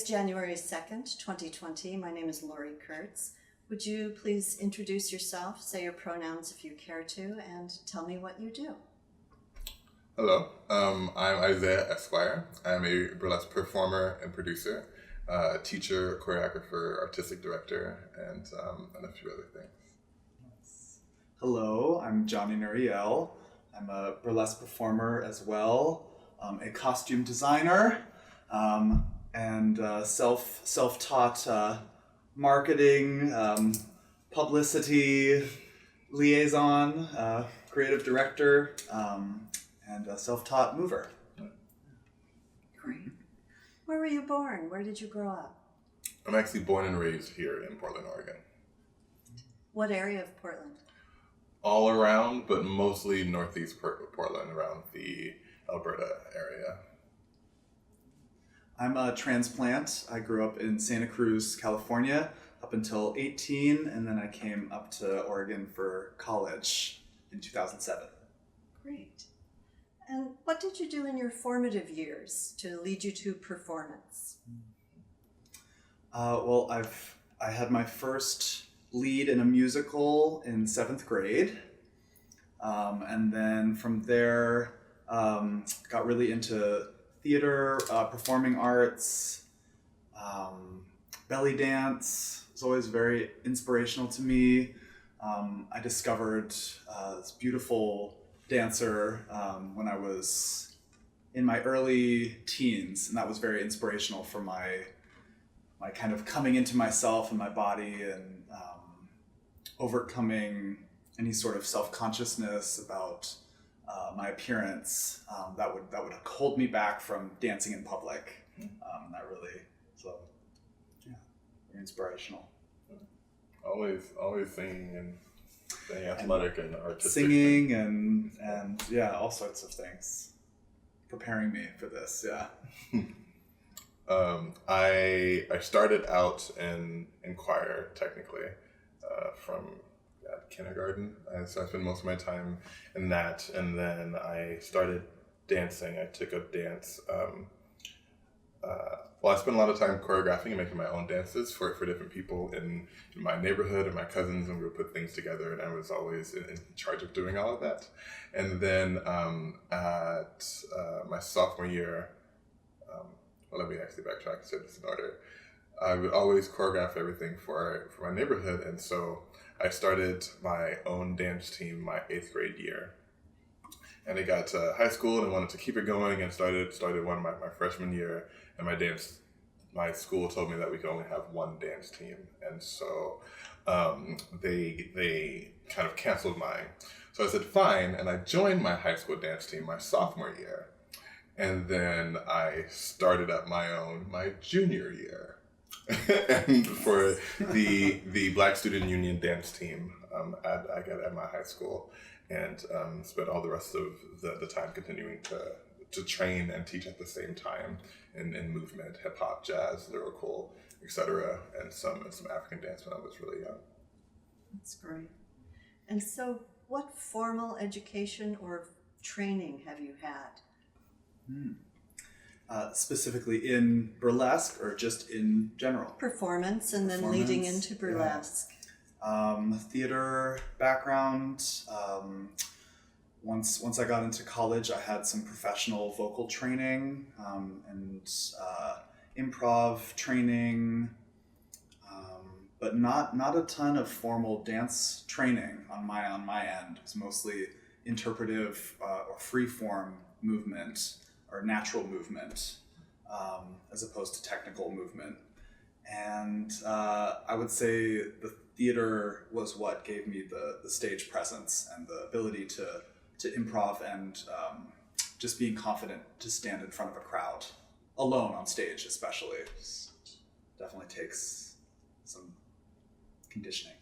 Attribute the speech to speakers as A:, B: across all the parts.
A: January 2nd, 2020. My name is Lori Kurtz. Would you please introduce yourself, say your pronouns if you care to, and tell me what you do?
B: Hello, I'm Isaiah Esquire. I'm a burlesque performer and producer, teacher, choreographer, artistic director, and a few other things.
C: Hello, I'm Johnny Nuriel. I'm a burlesque performer as well, a costume designer, and self-taught marketing, publicity liaison, creative director, and a self-taught mover.
A: Great. Where were you born? Where did you grow up?
B: I'm actually born and raised here in Portland, Oregon.
A: What area of Portland?
B: All around, but mostly northeast Portland, around the Alberta area.
C: I'm a transplant. I grew up in Santa Cruz, California, up until 18, and then I came up to Oregon for college in 2007.
A: Great. And what did you do in your formative years to lead you to performance?
C: I had my first lead in a musical in 7th grade, and then from there got really into theater, performing arts, belly dance was always very inspirational to me. I discovered this beautiful dancer when I was in my early teens, and that was very inspirational for my kind of coming into myself and my body, and overcoming any sort of self-consciousness about my appearance that would hold me back from dancing in public. Very inspirational.
B: Always singing and staying athletic and artistic.
C: Singing and yeah, all sorts of things. Preparing me for this, yeah.
B: I started out in choir, technically, from kindergarten. So I spent most of my time in that, and then I started dancing. I took up dance. I spent a lot of time choreographing and making my own dances for different people in my neighborhood and my cousins, and we would put things together, and I was always in charge of doing all of that. And then at my sophomore year, let me actually backtrack, so this in order. I would always choreograph everything for my neighborhood, and so I started my own dance team my 8th grade year. And I got to high school and wanted to keep it going, and started one my freshman year, and my school told me that we could only have one dance team, and so they kind of canceled mine. So I said fine, and I joined my high school dance team my sophomore year, and then I started up my junior year. And for the Black Student Union dance team at my high school, and spent all the rest of the time continuing to train and teach at the same time in movement, hip hop, jazz, lyrical, etc., and some African dance when I was really young.
A: That's great. And so, what formal education or training have you had?
C: Specifically in burlesque or just in general?
A: Performance, and then leading into burlesque.
C: Theater background. Once I got into college, I had some professional vocal training and improv training, but not a ton of formal dance training on my end. It was mostly interpretive or free form movement or natural movement, as opposed to technical movement. And I would say the theater was what gave me the stage presence and the ability to improv and just being confident to stand in front of a crowd, alone on stage especially. Definitely takes some conditioning.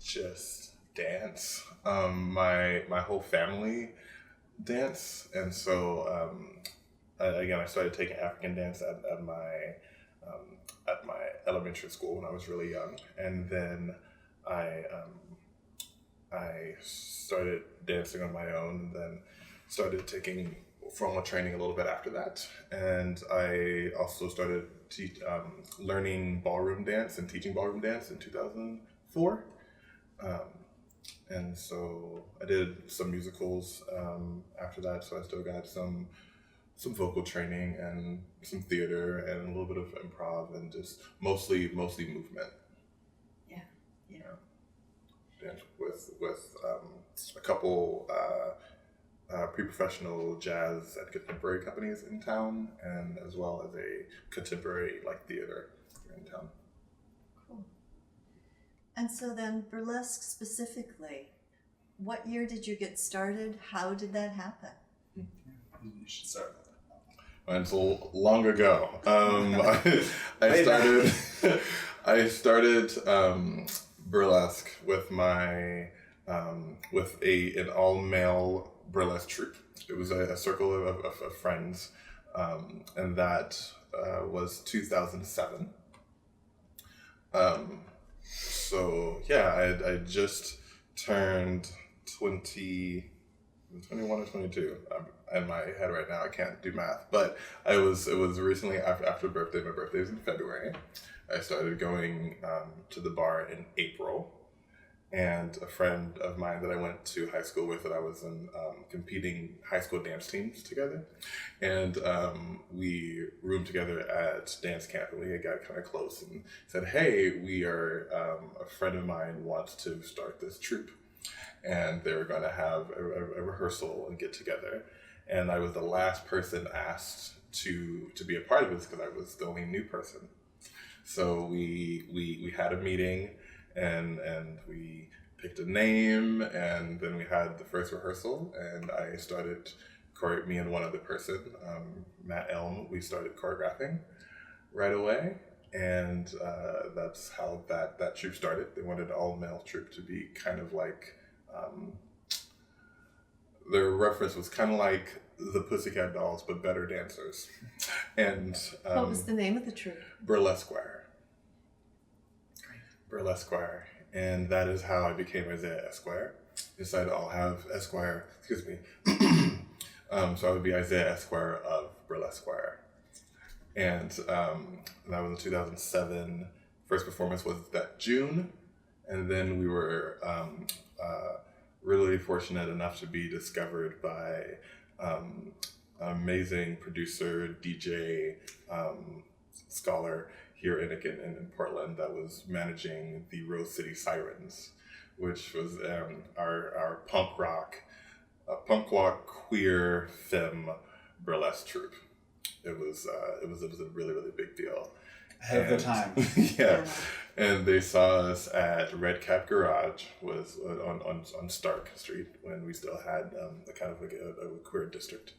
B: Just dance. My whole family dance, and so I started taking African dance at my elementary school when I was really young, and then I started dancing on my own, and then started taking formal training a little bit after that, and I also started learning ballroom dance and teaching ballroom dance in 2004. Um, and so I did some musicals after that, so I still got some vocal training and some theater and a little bit of improv and just mostly movement.
A: Yeah. Yeah.
B: Dance with a couple pre-professional jazz and contemporary companies in town, and as well as a contemporary theater in town.
A: Cool. And so then burlesque specifically, what year did you get started? How did that happen?
C: You should start.
B: And so long ago, I started burlesque with an all-male burlesque troupe. It was a circle of friends, and that was 2007. So yeah, I just turned 21 or 22. I'm in my head right now. I can't do math, but it was recently after birthday. My birthday is in February. I started going to the bar in April, and a friend of mine that I went to high school with, that I was in competing high school dance teams together, and we roomed together at dance camp, and we got kind of close and said, hey, a friend of mine wants to start this troupe, and they were going to have a rehearsal and get together, and I was the last person asked to be a part of this because I was the only new person. So we had a meeting, and we picked a name, and then we had the first rehearsal, and I started me and one other person, Matt Elm, we started choreographing right away, and that's how that troupe started. They wanted an all-male troupe to be kind of like, their reference was kind of like the Pussycat Dolls, but better dancers. And
A: What was the name of the troupe?
B: Burlesquire. Burlesquire. And that is how I became Isaiah Esquire. Decided I'll have Esquire, excuse me. So I would be Isaiah Esquire of Burlesquire. And that was in 2007. First performance was that June. And then we were really fortunate enough to be discovered by an amazing producer, DJ, scholar here in Portland that was managing the Rose City Sirens, which was our punk rock queer femme burlesque troupe. It was a really, really big deal.
C: Ahead of the time.
B: Yeah. And they saw us at Red Cap Garage, was on Stark Street when we still had a kind of like a queer district.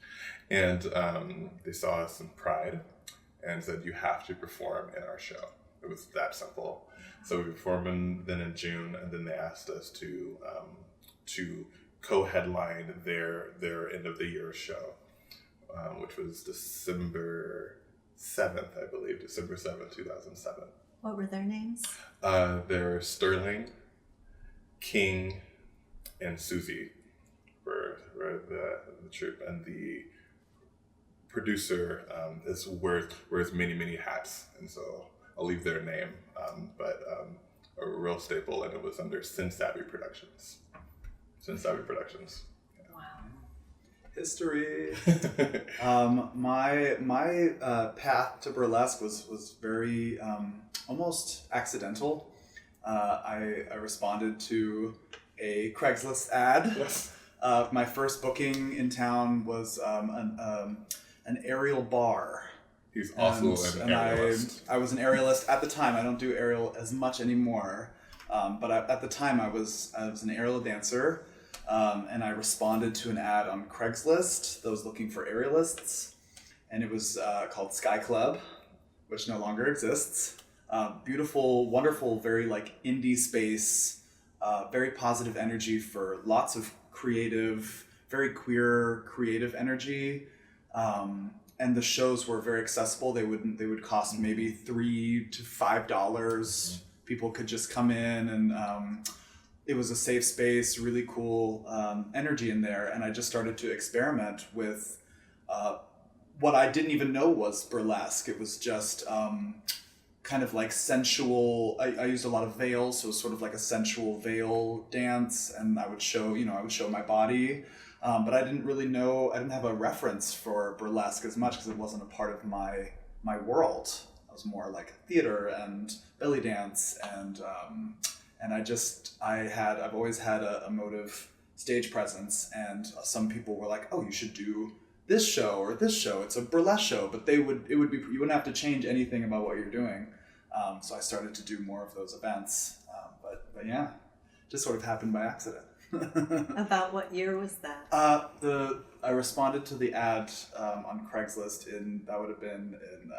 B: And they saw us in Pride and said, you have to perform in our show. It was that simple. So we performed then in June, and then they asked us to co-headline their end of the year show, which was December 7th, I believe, December 7th, 2007.
A: What were their names?
B: They're Sterling, King, and Susie were the troupe, and the producer wears many hats, and so I'll leave their name, but a real staple, and it was under Sin Savvy Productions. Sin Savvy Productions.
A: Wow.
C: History. My path to burlesque was very almost accidental. I responded to a Craigslist ad.
B: Yes.
C: My first booking in town was an aerial bar.
B: He's also an aerialist.
C: I was an aerialist at the time. I don't do aerial as much anymore, but at the time I was an aerial dancer, and I responded to an ad on Craigslist that was looking for aerialists, and it was called Sky Club, which no longer exists. Beautiful, wonderful, very like indie space, very positive energy for lots of creative, very queer creative energy. And the shows were very accessible. They would cost maybe $3 to $5. People could just come in, and it was a safe space, really cool energy in there. And I just started to experiment with what I didn't even know was burlesque. It was just kind of like sensual. I used a lot of veils, so it was sort of like a sensual veil dance, and I would show my body. But I didn't really know, I didn't have a reference for burlesque as much because it wasn't a part of my world. I was more like theater and belly dance, and I've always had a motive stage presence, and some people were like, oh, you should do this show or this show. It's a burlesque show, but you wouldn't have to change anything about what you're doing. So I started to do more of those events. But yeah, just sort of happened by accident.
A: About what year was that?
C: I responded to the ad on Craigslist that would have been in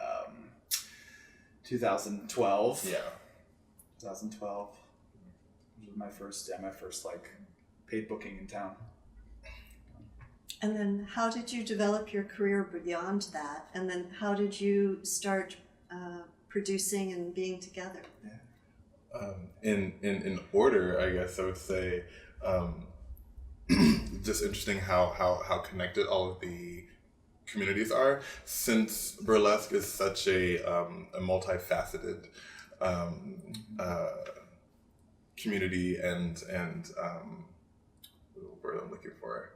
C: 2012.
B: Yeah.
C: 2012. It was my first like paid booking in town.
A: And then how did you develop your career beyond that? And then how did you start producing and being together?
C: Yeah.
B: In order, I guess I would say, just interesting how connected all of the communities are, since burlesque is such a multifaceted community and what word I'm looking for.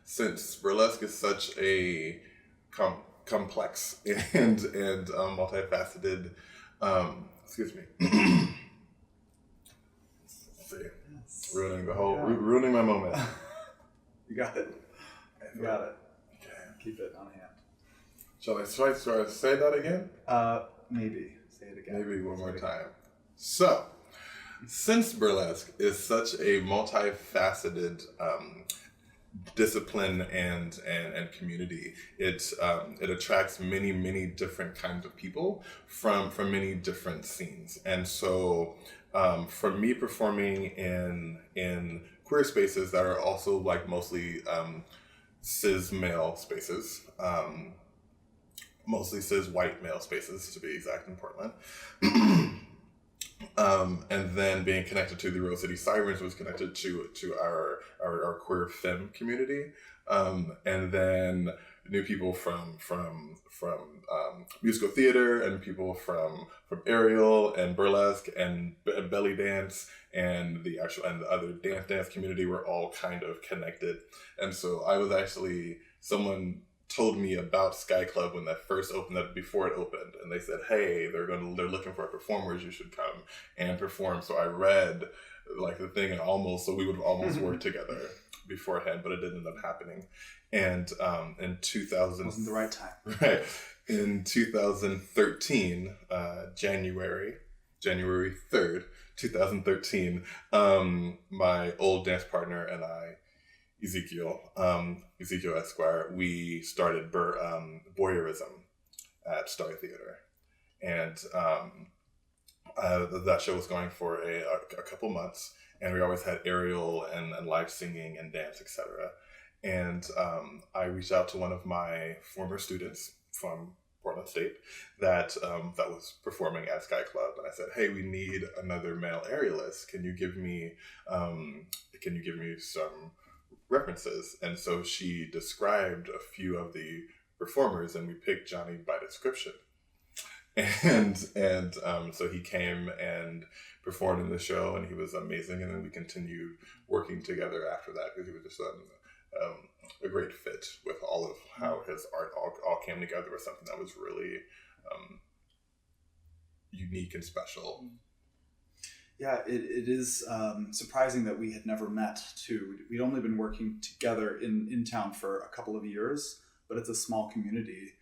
B: Since burlesque is such a complex and multifaceted, excuse me. Let's see,
C: Yes.
B: ruining my moment.
C: You got it. You got it.
B: Okay.
C: Keep it on hand.
B: Shall I say that again?
C: Maybe. Say it again.
B: Maybe one more time. So, since burlesque is such a multifaceted discipline and community, it attracts many different kinds of people from many different scenes. And so, for me performing in queer spaces that are also like mostly cis male spaces, mostly cis white male spaces to be exact in Portland. And then being connected to the Rose City Sirens was connected to our queer femme community, and then new people from musical theater, and people from aerial and burlesque and belly dance and the other dance community were all kind of connected. And so I was actually, someone told me about Sky Club when that first opened up, before it opened, and they said, hey, they're looking for performers, you should come and perform. So I read like the thing, and so we would have almost worked together beforehand, but it didn't end up happening. And in 2000,
C: Wasn't the right time.
B: right, in 2013, January 3rd, 2013, my old dance partner and I, Ezekiel Esquire, we started voyeurism at Star Theater, and that show was going for a couple months, and we always had aerial and live singing and dance, etc. And I reached out to one of my former students from Portland State that was performing at Sky Club, and I said, hey, we need another male aerialist. Can you give me some references? And so she described a few of the performers, and we picked Johnny by description. And so he came and performed in the show, and he was amazing. And then we continued working together after that, because he was just a great fit with all of how his art all came together with something that was really unique and special.
C: Yeah, it is surprising that we had never met too. We'd only been working together in town for a couple of years, but it's a small community.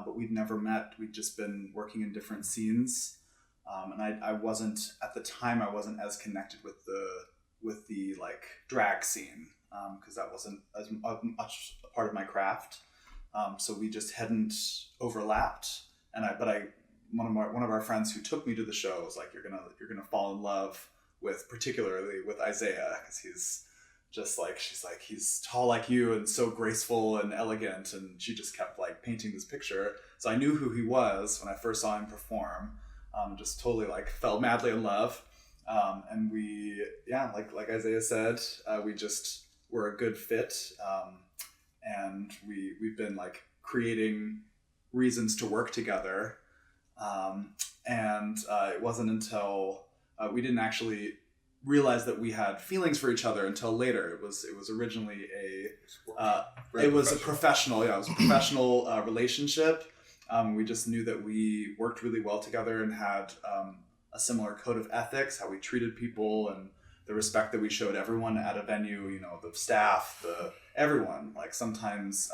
C: But we'd never met. We'd just been working in different scenes, and I wasn't at the time. I wasn't as connected with the like drag scene, because that wasn't as much a part of my craft. So we just hadn't overlapped. One of our friends who took me to the show was like, you're gonna fall in love particularly with Isaiah, because he's just like, she's like, he's tall like you and so graceful and elegant, and she just kept like painting this picture. So I knew who he was when I first saw him perform. Just totally like fell madly in love. And we, like Isaiah said, we just were a good fit. And we've been like creating reasons to work together. And it wasn't until we didn't actually realize that we had feelings for each other until later. It was originally it was a professional relationship. We just knew that we worked really well together and had a similar code of ethics, how we treated people, and the respect that we showed everyone at a venue. You know, the staff, everyone. Like sometimes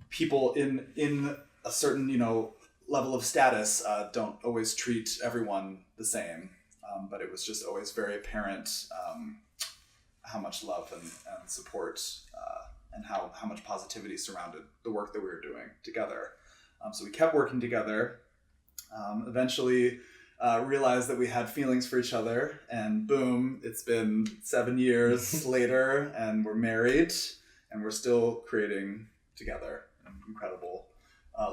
C: people in a certain level of status don't always treat everyone the same. But it was just always very apparent how much love and support and how much positivity surrounded the work that we were doing together. So we kept working together, eventually realized that we had feelings for each other, and boom, it's been 7 years later, and we're married, and we're still creating together incredible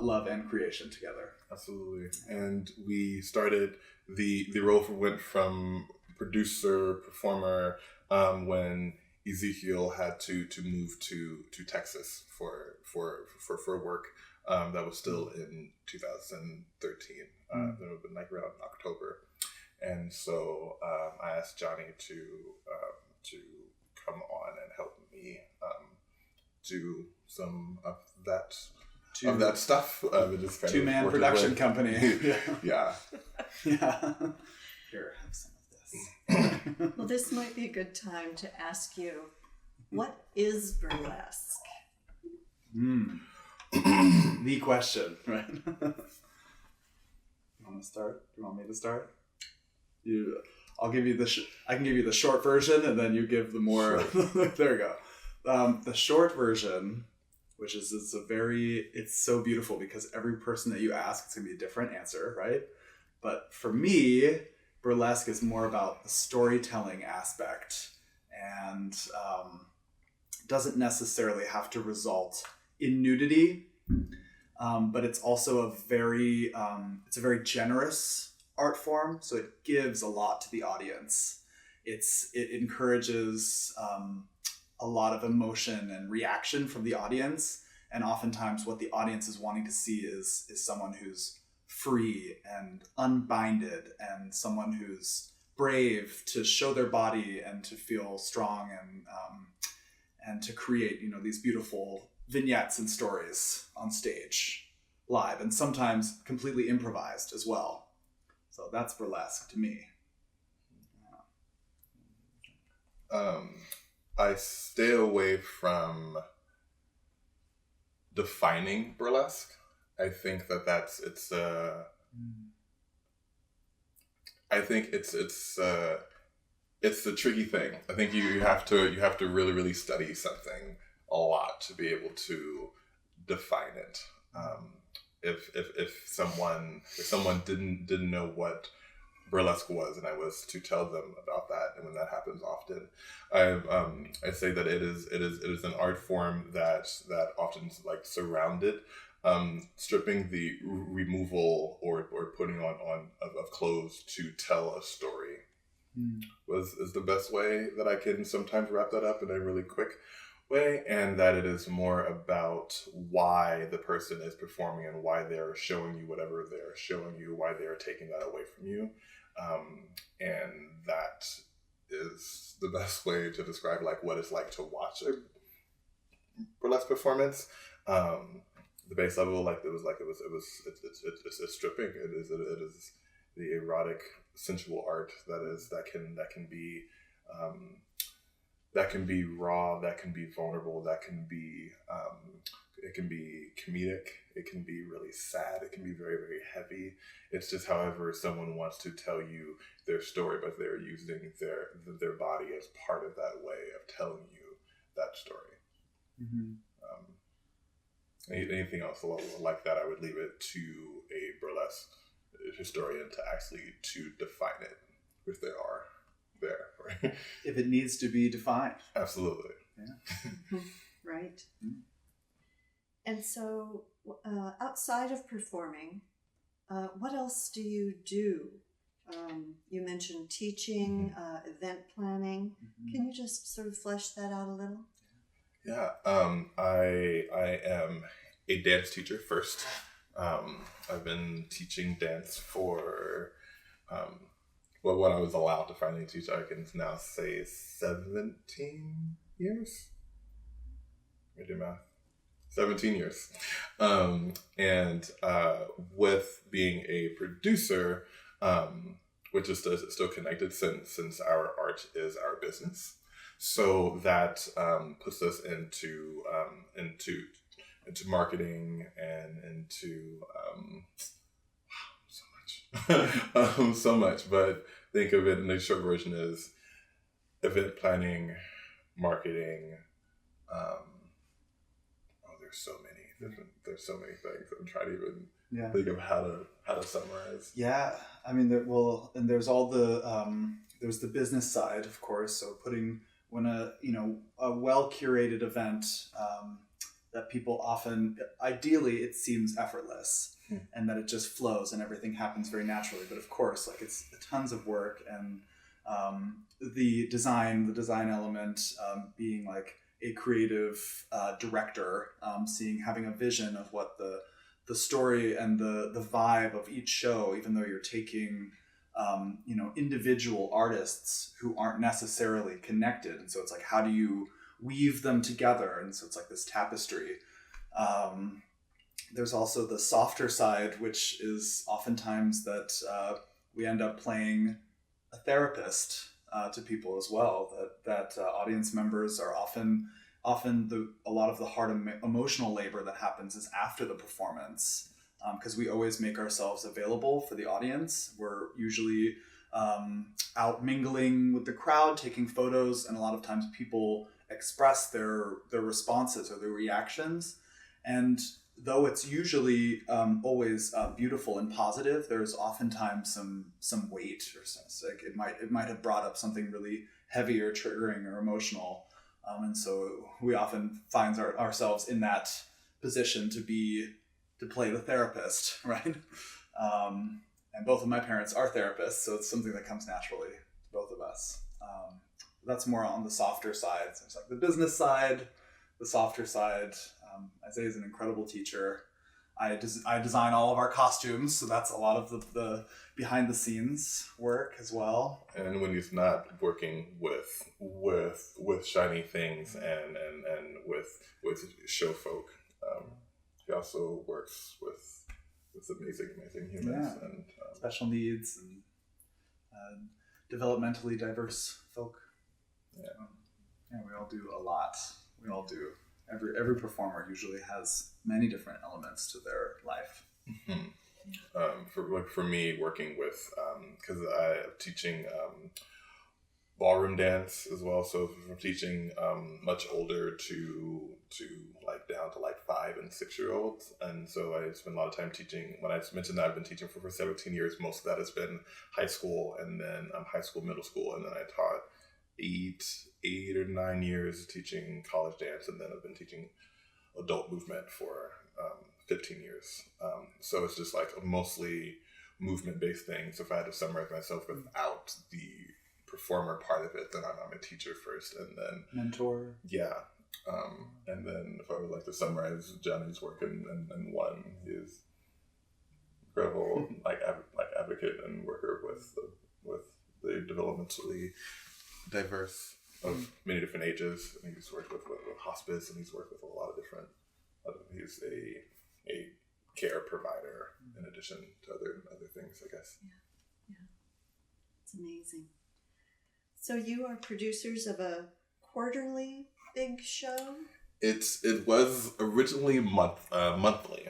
C: love and creation together.
B: Absolutely. And we started, the role went from producer, performer, when Ezekiel had to move to Texas for work. That was still in 2013. That would have been like around October. And so I asked Johnny to come on and help me do some of that stuff.
C: Two-man production company.
B: Yeah.
C: Yeah. Here, have some of this.
A: Well, this might be a good time to ask you, what is burlesque?
C: The question, right? You want to start? Do you want me to start? I can give you the short version, and then you give the more. Sure. There you go. The short version, which is it's so beautiful because every person that you ask, it's gonna be a different answer, right? But for me, burlesque is more about the storytelling aspect, and doesn't necessarily have to result in nudity, but it's also a very generous art form, so it gives a lot to the audience. It encourages a lot of emotion and reaction from the audience, and oftentimes what the audience is wanting to see is someone who's free and unbinded, and someone who's brave to show their body and to feel strong, and to create these beautiful vignettes and stories on stage live, and sometimes completely improvised as well. So that's burlesque to me.
B: I stay away from defining burlesque. I think it's the tricky thing. I think you have to really, really study something a lot to be able to define it. If someone didn't know what burlesque was, and I was to tell them about that, and when that happens often, I say that it is an art form that often is surrounded, stripping, the removal or putting on of clothes to tell a story is the best way that I can sometimes wrap that up in a really quick way, and that it is more about why the person is performing and why they're showing you whatever they're showing you, why they're taking that away from you. And that is the best way to describe what it's like to watch a burlesque performance. The base level, it's stripping. It is the erotic, sensual art that can be raw, that can be vulnerable, that can be it can be comedic, it can be really sad, it can be very, very heavy. It's just however someone wants to tell you their story, but they're using their body as part of that way of telling you that story. Mm-hmm. Anything else like that, I would leave it to a burlesque historian to define it if they are there. Right?
C: If it needs to be defined.
B: Absolutely.
C: Yeah.
A: Right. Mm-hmm. And so outside of performing, what else do you do You mentioned teaching, event planning. Can you just sort of flesh that out a little?
B: Yeah, I am a dance teacher first. I've been teaching dance for, well, when I was allowed to finally teach, I can now say 17 years. I do math. 17 years. And with being a producer, which is still connected since our art is our business. So that puts us into marketing and into so much, so much. But think of it in the short version is event planning, marketing. There's so many things. I'm trying to even think of how to summarize.
C: Yeah, I mean, and there's all the there's the business side, of course. So when a well curated event that people often, ideally, it seems effortless and that it just flows and everything happens very naturally. But of course, like it's tons of work and the design element being like a creative director, having a vision of what the story and the vibe of each show, even though you're taking individual artists who aren't necessarily connected, and so it's like, how do you weave them together? And so it's like this tapestry. There's also the softer side, which is oftentimes that we end up playing a therapist to people as well. That audience members are often a lot of the hard emotional labor that happens is after the performance, because we always make ourselves available for the audience. We're usually out mingling with the crowd, taking photos, and a lot of times people express their responses or their reactions. And though it's usually always beautiful and positive, there's oftentimes some weight or something. Like it might have brought up something really heavy or triggering or emotional. And so we often find ourselves in that position to play the therapist, right? And both of my parents are therapists, so it's something that comes naturally to both of us. That's more on the softer side. So it's like the business side, the softer side. Isaiah is an incredible teacher. I design all of our costumes, so that's a lot of the behind the scenes work as well.
B: And when he's not working with shiny things and with show folk, he also works with amazing humans and
C: special needs and developmentally diverse folk. We all do a lot. We all do. Every performer usually has many different elements to their life.
B: Mm-hmm. For me, working with because I'm teaching ballroom dance as well, so from teaching much older to like down to like 5 and 6 year olds, and so I spend a lot of time teaching. When I mentioned that I've been teaching for 17 years, most of that has been high school, and then high school, middle school, and then I taught 8 or 9 years teaching college dance, and then I've been teaching adult movement for 15 years. So it's just like a mostly movement-based thing. So if I had to summarize myself without the performer part of it, then I'm a teacher first, and then
C: mentor.
B: Yeah. And then if I would like to summarize Johnny's work in one, he is incredible advocate and worker with the developmentally diverse of many different ages. And he's worked with hospice, and he's worked with a lot of different. He's a care provider in addition to other things, I guess.
A: Yeah, it's amazing. So you are producers of a quarterly big show? It
B: was originally monthly,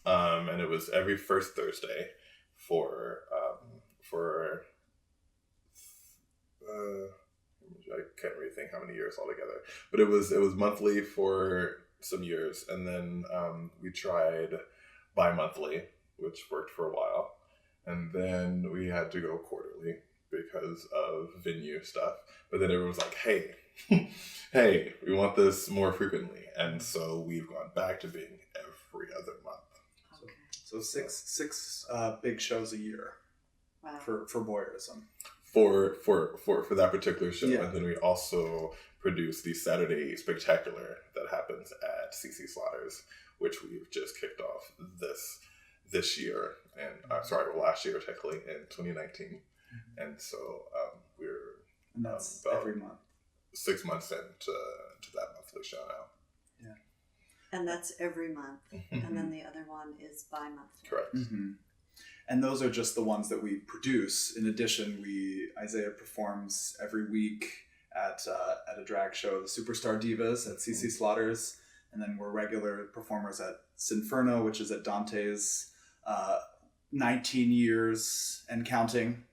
B: and it was every first Thursday for I can't really think how many years altogether, but it was monthly for some years, and then we tried bi-monthly, which worked for a while, and then we had to go quarterly because of venue stuff. But then everyone was like, hey, we want this more frequently, and so we've gone back to being every other month.
C: So six big shows a year.
A: Wow.
C: for voyeurism.
B: For that particular show.
C: Yeah.
B: And then we also produce the Saturday Spectacular that happens at CC Slaughters, which we've just kicked off this year, and last year technically in 2019. And so
C: And that's
B: about
C: every month.
B: 6 months into that monthly show now.
A: And that's every month. And then the other one is bi-monthly.
B: Correct.
C: Mm-hmm. And those are just the ones that we produce. In addition, Isaiah performs every week at a drag show, the Superstar Divas at CC Slaughters, and then we're regular performers at Sinferno, which is at Dante's, 19 years and counting.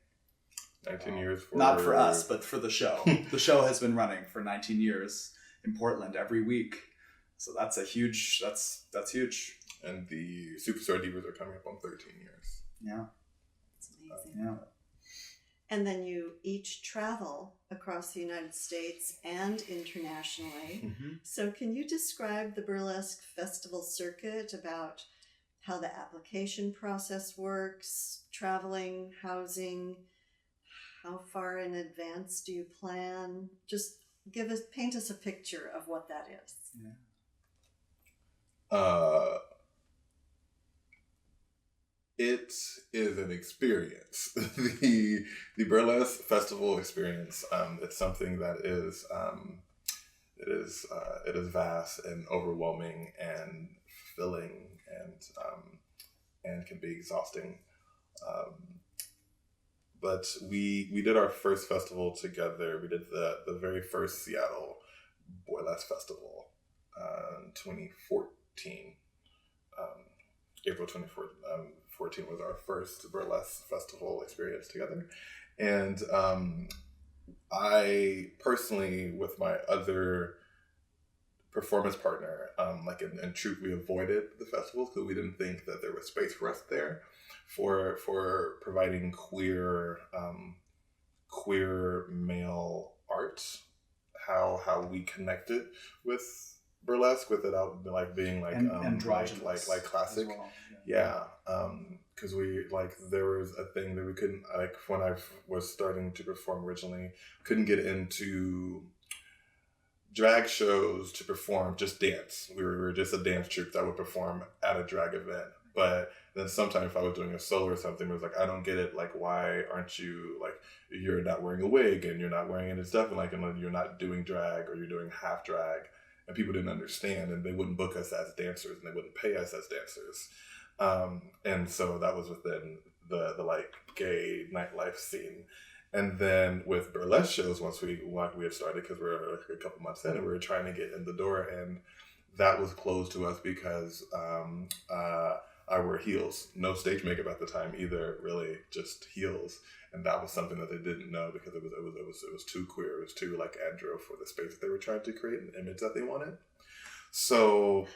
B: 19 years for...
C: Not for us, but for the show. The show has been running for 19 years in Portland every week. So that's huge.
B: And the Superstar Divas are coming up on 13 years.
C: Yeah.
A: It's amazing.
C: Yeah.
A: And then you each travel across the United States and internationally.
C: Mm-hmm.
A: So can you describe the burlesque festival circuit, about how the application process works, traveling, housing, how far in advance do you plan? Just paint us a picture of what that is.
B: It is an experience. the burlesque festival experience. It's something that is it is vast and overwhelming and fulfilling and can be exhausting. But we did our first festival together. We did the very first Seattle Burlesque Festival in 2014. April 2014 was our first burlesque festival experience together. And I personally, with my other performance partner, in troupe, we avoided the festivals because we didn't think that there was space for us there for providing queer male art, how we connected with burlesque without being
C: androgynous
B: like classic.
C: as well.
B: Yeah, because there was a thing that we couldn't, when I was starting to perform originally, couldn't get into drag shows to perform just dance. We were just a dance troupe that would perform at a drag event. But then sometimes if I was doing a solo or something, it was I don't get it. Why aren't you, you're not wearing a wig and you're not wearing any stuff, and you're not doing drag, or you're doing half drag. And people didn't understand, and they wouldn't book us as dancers, and they wouldn't pay us as dancers. And so that was within the gay nightlife scene. And then with burlesque shows, once we had started, because we're a couple months in, and we were trying to get in the door, and that was closed to us because I wear heels. No stage makeup at the time either, really, just heels. And that was something that they didn't know, because it was too queer, it was too andro for the space that they were trying to create, an image that they wanted. So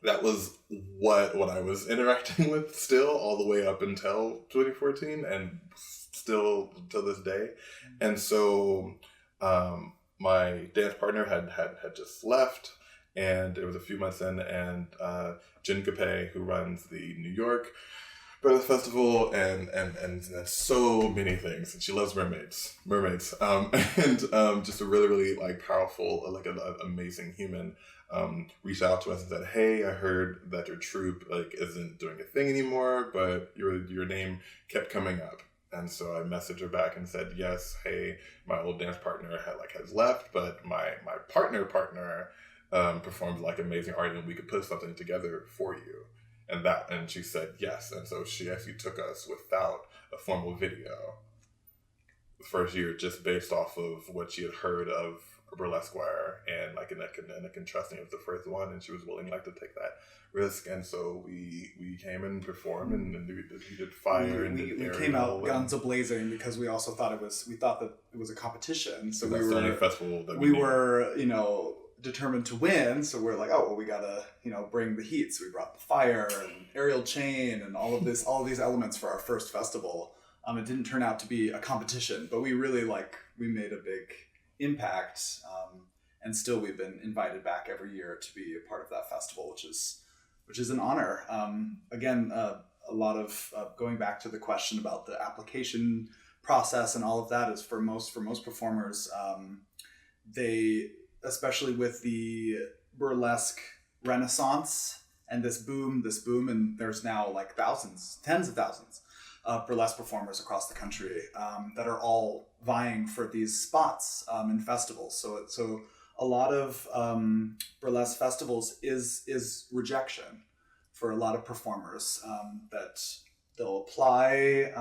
B: that was what I was interacting with still all the way up until 2014, and still to this day. And so my dance partner had just left, and it was a few months in, and Jen Capet, who runs the New York Burlesque Festival and so many things, and she loves mermaids, and just a really, really powerful, an amazing human, reached out to us and said, "Hey, I heard that your troupe isn't doing a thing anymore, but your name kept coming up." And so I messaged her back and said, "Yes, hey, my old dance partner has left, but my partner performs amazing art, and we could put something together for you." And she said yes. And so she actually took us without a formal video the first year, just based off of what she had heard of Burlesque Wire, and in a contrasting, it was the first one, and she was willing to take that risk. And so we came and performed, and we did Fire, and
C: we came out guns a-blazing, because we also thought that it was a competition. So
B: that's the only festival that
C: we were determined to win. So we're we gotta bring the heat. So we brought the fire and aerial chain and all of these elements for our first festival. It didn't turn out to be a competition, but we really we made a big impact, and still we've been invited back every year to be a part of that festival, which is an honor. Again, a lot of going back to the question about the application process and all of that is for most performers, they, especially with the burlesque renaissance and this boom, and there's now like thousands, tens of thousands of burlesque performers across the country that are all vying for these spots in festivals. So a lot of burlesque festivals is rejection for a lot of performers, that they'll apply,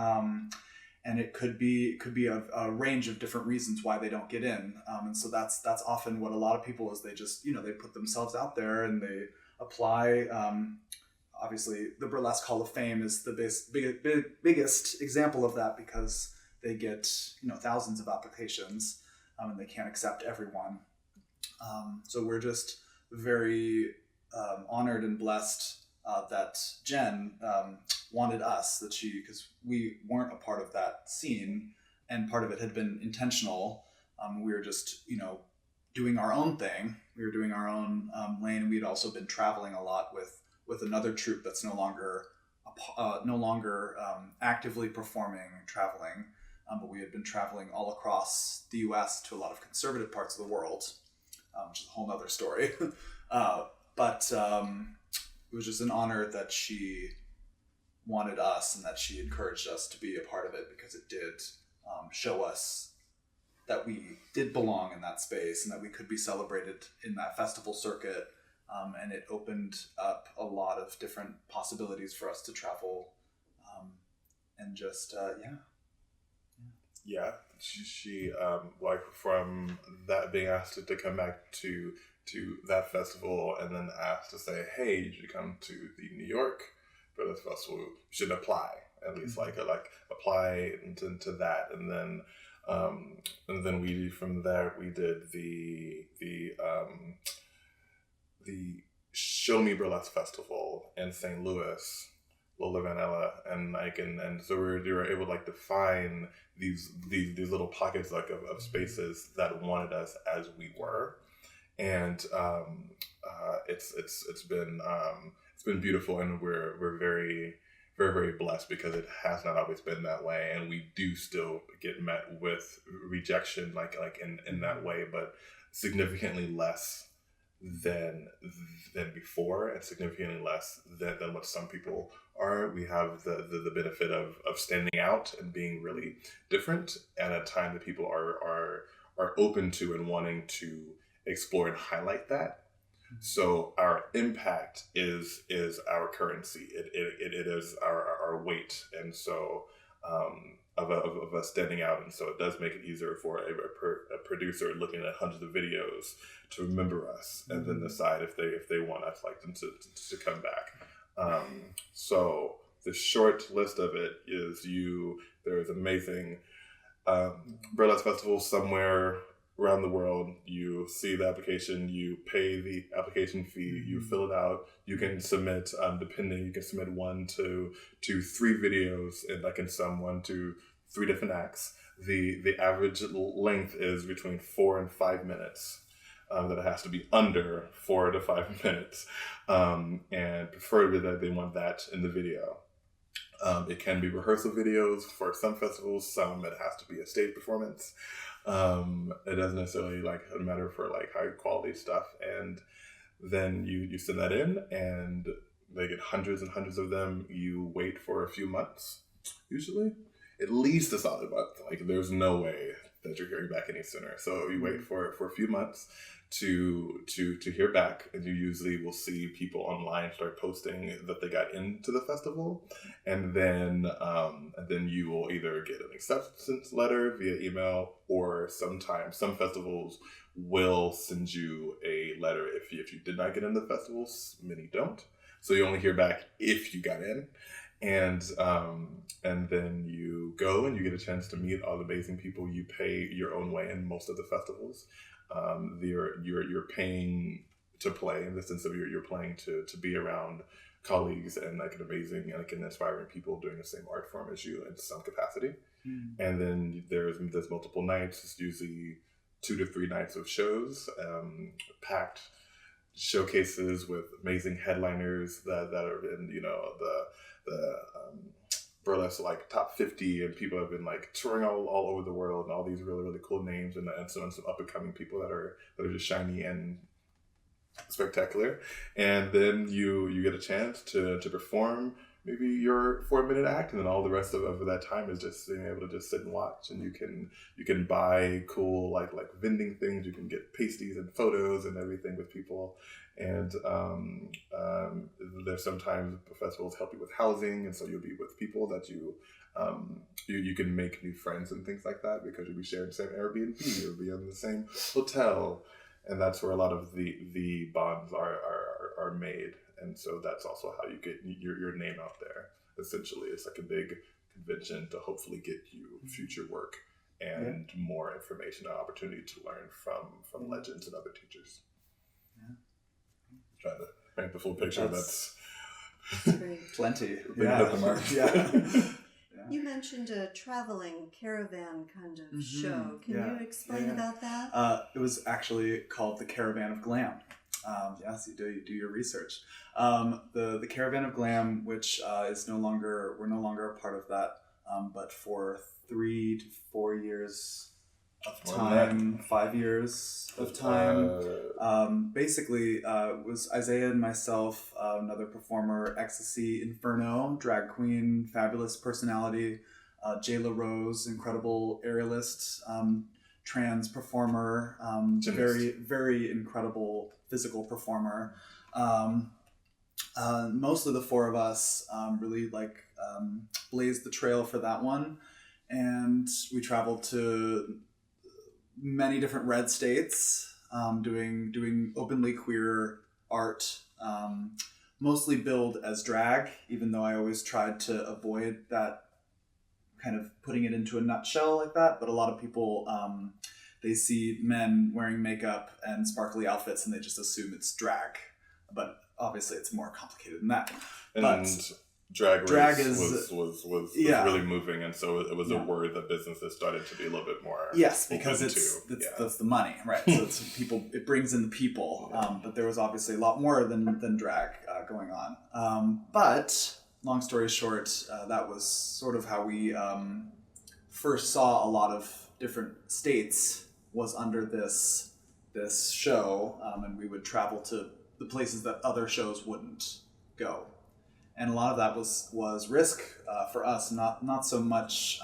C: and it could be a range of different reasons why they don't get in, and so that's often what a lot of people is, they just they put themselves out there and they apply. Obviously, the Burlesque Hall of Fame is the biggest example of that, because they get thousands of applications, and they can't accept everyone. So we're just very honored and blessed that Jen wanted us, because we weren't a part of that scene, and part of it had been intentional. We were just doing our own thing. We were doing our own lane, and we'd also been traveling a lot with another troupe that's no longer actively performing, traveling, but we had been traveling all across the U.S. to a lot of conservative parts of the world, which is a whole nother story. But it was just an honor that she wanted us and that she encouraged us to be a part of it, because it did show us that we did belong in that space and that we could be celebrated in that festival circuit. And it opened up a lot of different possibilities for us to travel, and just,
B: Yeah, she like, from that, being asked to come back to that festival, and then asked to say, hey, you should come to the New York Burlesque Festival, you should apply, at least like apply into that. And then we, from there, we did the Show Me Burlesque Festival in St. Louis, Lola Vanilla, and so we were able to like define these little pockets like of spaces that wanted us as we were, and it's been beautiful, and we're very, very, very blessed, because it has not always been that way, and we do still get met with rejection like in that way, but significantly less than before, and significantly less than what some people are. We have the benefit of standing out and being really different at a time that people are open to and wanting to explore and highlight that. So our impact is our currency. It is our weight, and so of us standing out, and so it does make it easier for a producer looking at hundreds of videos to remember us, and then decide if they want us to come back. So the short list of it is there's amazing burlesque festivals somewhere around the world. You see the application, you pay the application fee, you fill it out, you can submit, you can submit 1 to 3 videos, and like in some 1 to 3 different acts. The average length is between 4 and 5 minutes. That it has to be under 4 to 5 minutes, and preferably that they want that in the video. It can be rehearsal videos for some festivals. Some it has to be a stage performance. It doesn't necessarily matter for high quality stuff. And then you send that in, and they get hundreds and hundreds of them. You wait for a few months, usually at least a solid month. There's no way that you're hearing back any sooner. So you wait for a few months to hear back, and you usually will see people online start posting that they got into the festival, and then you will either get an acceptance letter via email, or sometimes some festivals will send you a letter if you did not get into the festivals. Many don't, so you only hear back if you got in. And then you go and you get a chance to meet all the amazing people. You pay your own way in most of the festivals. You're paying to play, in the sense of you're playing to be around colleagues and amazing and inspiring people doing the same art form as you in some capacity. And then there's multiple nights. It's usually 2 to 3 nights of shows, packed showcases with amazing headliners that are in, the burlesque like top 50, and people have been like touring all over the world, and all these really really cool names, and some up and coming people that are just shiny and spectacular. And then you get a chance to perform maybe your 4-minute act, and then all the rest of that time is just being able to just sit and watch. And you can buy cool like vending things, you can get pasties and photos and everything with people. And there's sometimes festivals help you with housing, and so you'll be with people that you can make new friends and things like that, because you'll be sharing the same Airbnb, you'll be in the same hotel, and that's where a lot of the bonds are made. And so that's also how you get your name out there. Essentially, it's like a big convention to hopefully get you future work and more information and opportunity to learn from legends and other teachers.
C: Yeah.
B: Trying to paint the full picture. That's
A: great.
C: Plenty.
B: Yeah. The mark.
C: Yeah.
A: You mentioned a traveling caravan kind of show. Can you explain about that?
C: It was actually called the Caravan of Glam. Yes, you do your research. The Caravan of Glam, which we're no longer a part of that, but for 3 to 4 years of time, 5 years of time, basically it was Isaiah and myself, another performer, Ecstasy Inferno, drag queen, fabulous personality, Jayla Rose, incredible aerialist, trans performer, very, very incredible physical performer. Most of the 4 of us really blazed the trail for that one, and we traveled to many different red states, doing openly queer art, mostly billed as drag, even though I always tried to avoid that kind of putting it into a nutshell like that. But a lot of people, they see men wearing makeup and sparkly outfits and they just assume it's drag. But obviously it's more complicated than that.
B: And drag race was really moving, and so it was a word that businesses started to be a little bit more
C: because that's the money, right? So it's people, it brings in the people, but there was obviously a lot more than drag going on. But long story short, that was sort of how we first saw a lot of different states was under this show, and we would travel to the places that other shows wouldn't go. And a lot of that was risk for us, not so much.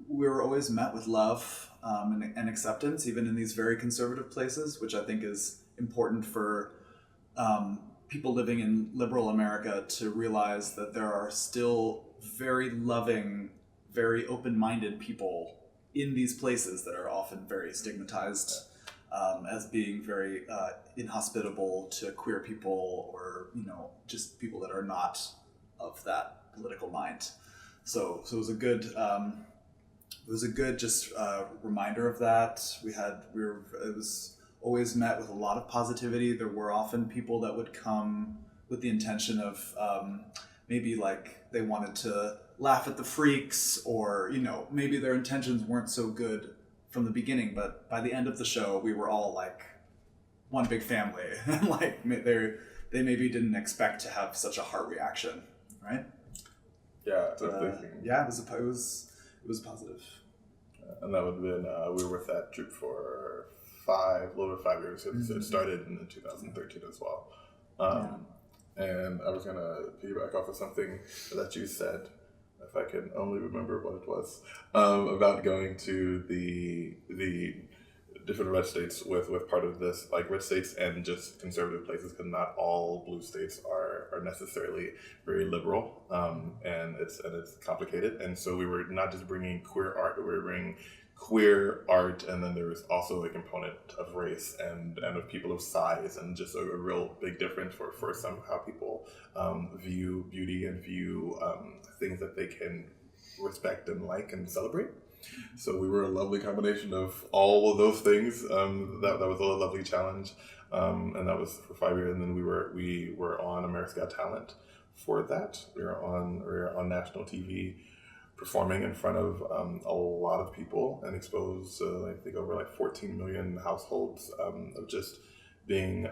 C: We were always met with love and acceptance, even in these very conservative places, which I think is important for people living in liberal America to realize that there are still very loving, very open-minded people in these places that are often very stigmatized as being very inhospitable to queer people, or just people that are not of that political mind. So it was a good just reminder of that. It was always met with a lot of positivity. There were often people that would come with the intention of maybe like they wanted to laugh at the freaks, or maybe their intentions weren't so good from the beginning, but by the end of the show we were all like one big family. Like they maybe didn't expect to have such a heart reaction, right?
B: Yeah,
C: it was positive.
B: And that would have been we were with that troupe for a little over 5 years. It started in 2013 as well. And I was gonna piggyback off of something that you said, if I can only remember what it was, about going to the different red states with part of this, like red states and just conservative places, because not all blue states are necessarily very liberal, and it's complicated. And so we were not just bringing queer art, we were bringing queer art, and then there was also a component of race and of people of size, and just a real big difference for how people view beauty and view things that they can respect and like and celebrate. So we were a lovely combination of all of those things. That was a lovely challenge, and that was for 5 years. And then we were on America's Got Talent for that. We were on national TV, performing in front of a lot of people and exposed, I think, over like 14 million households of just being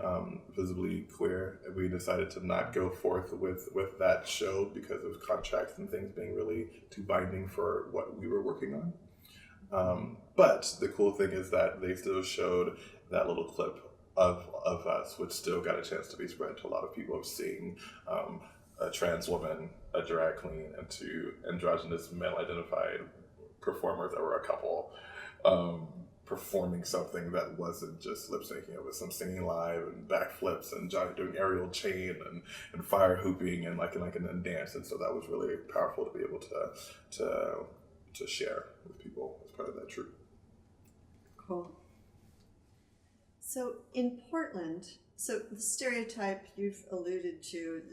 B: visibly queer. We decided to not go forth with that show because of contracts and things being really too binding for what we were working on. But the cool thing is that they still showed that little clip of us, which still got a chance to be spread to a lot of people, of seeing a trans woman, a drag queen, and two androgynous male-identified performers that were a couple, performing something that wasn't just lip syncing. It was some singing live and backflips and Johnny doing aerial chain and fire hooping and and dance. And so that was really powerful to be able to share with people as part of that troupe.
A: Cool. So in Portland, so the stereotype you've alluded to,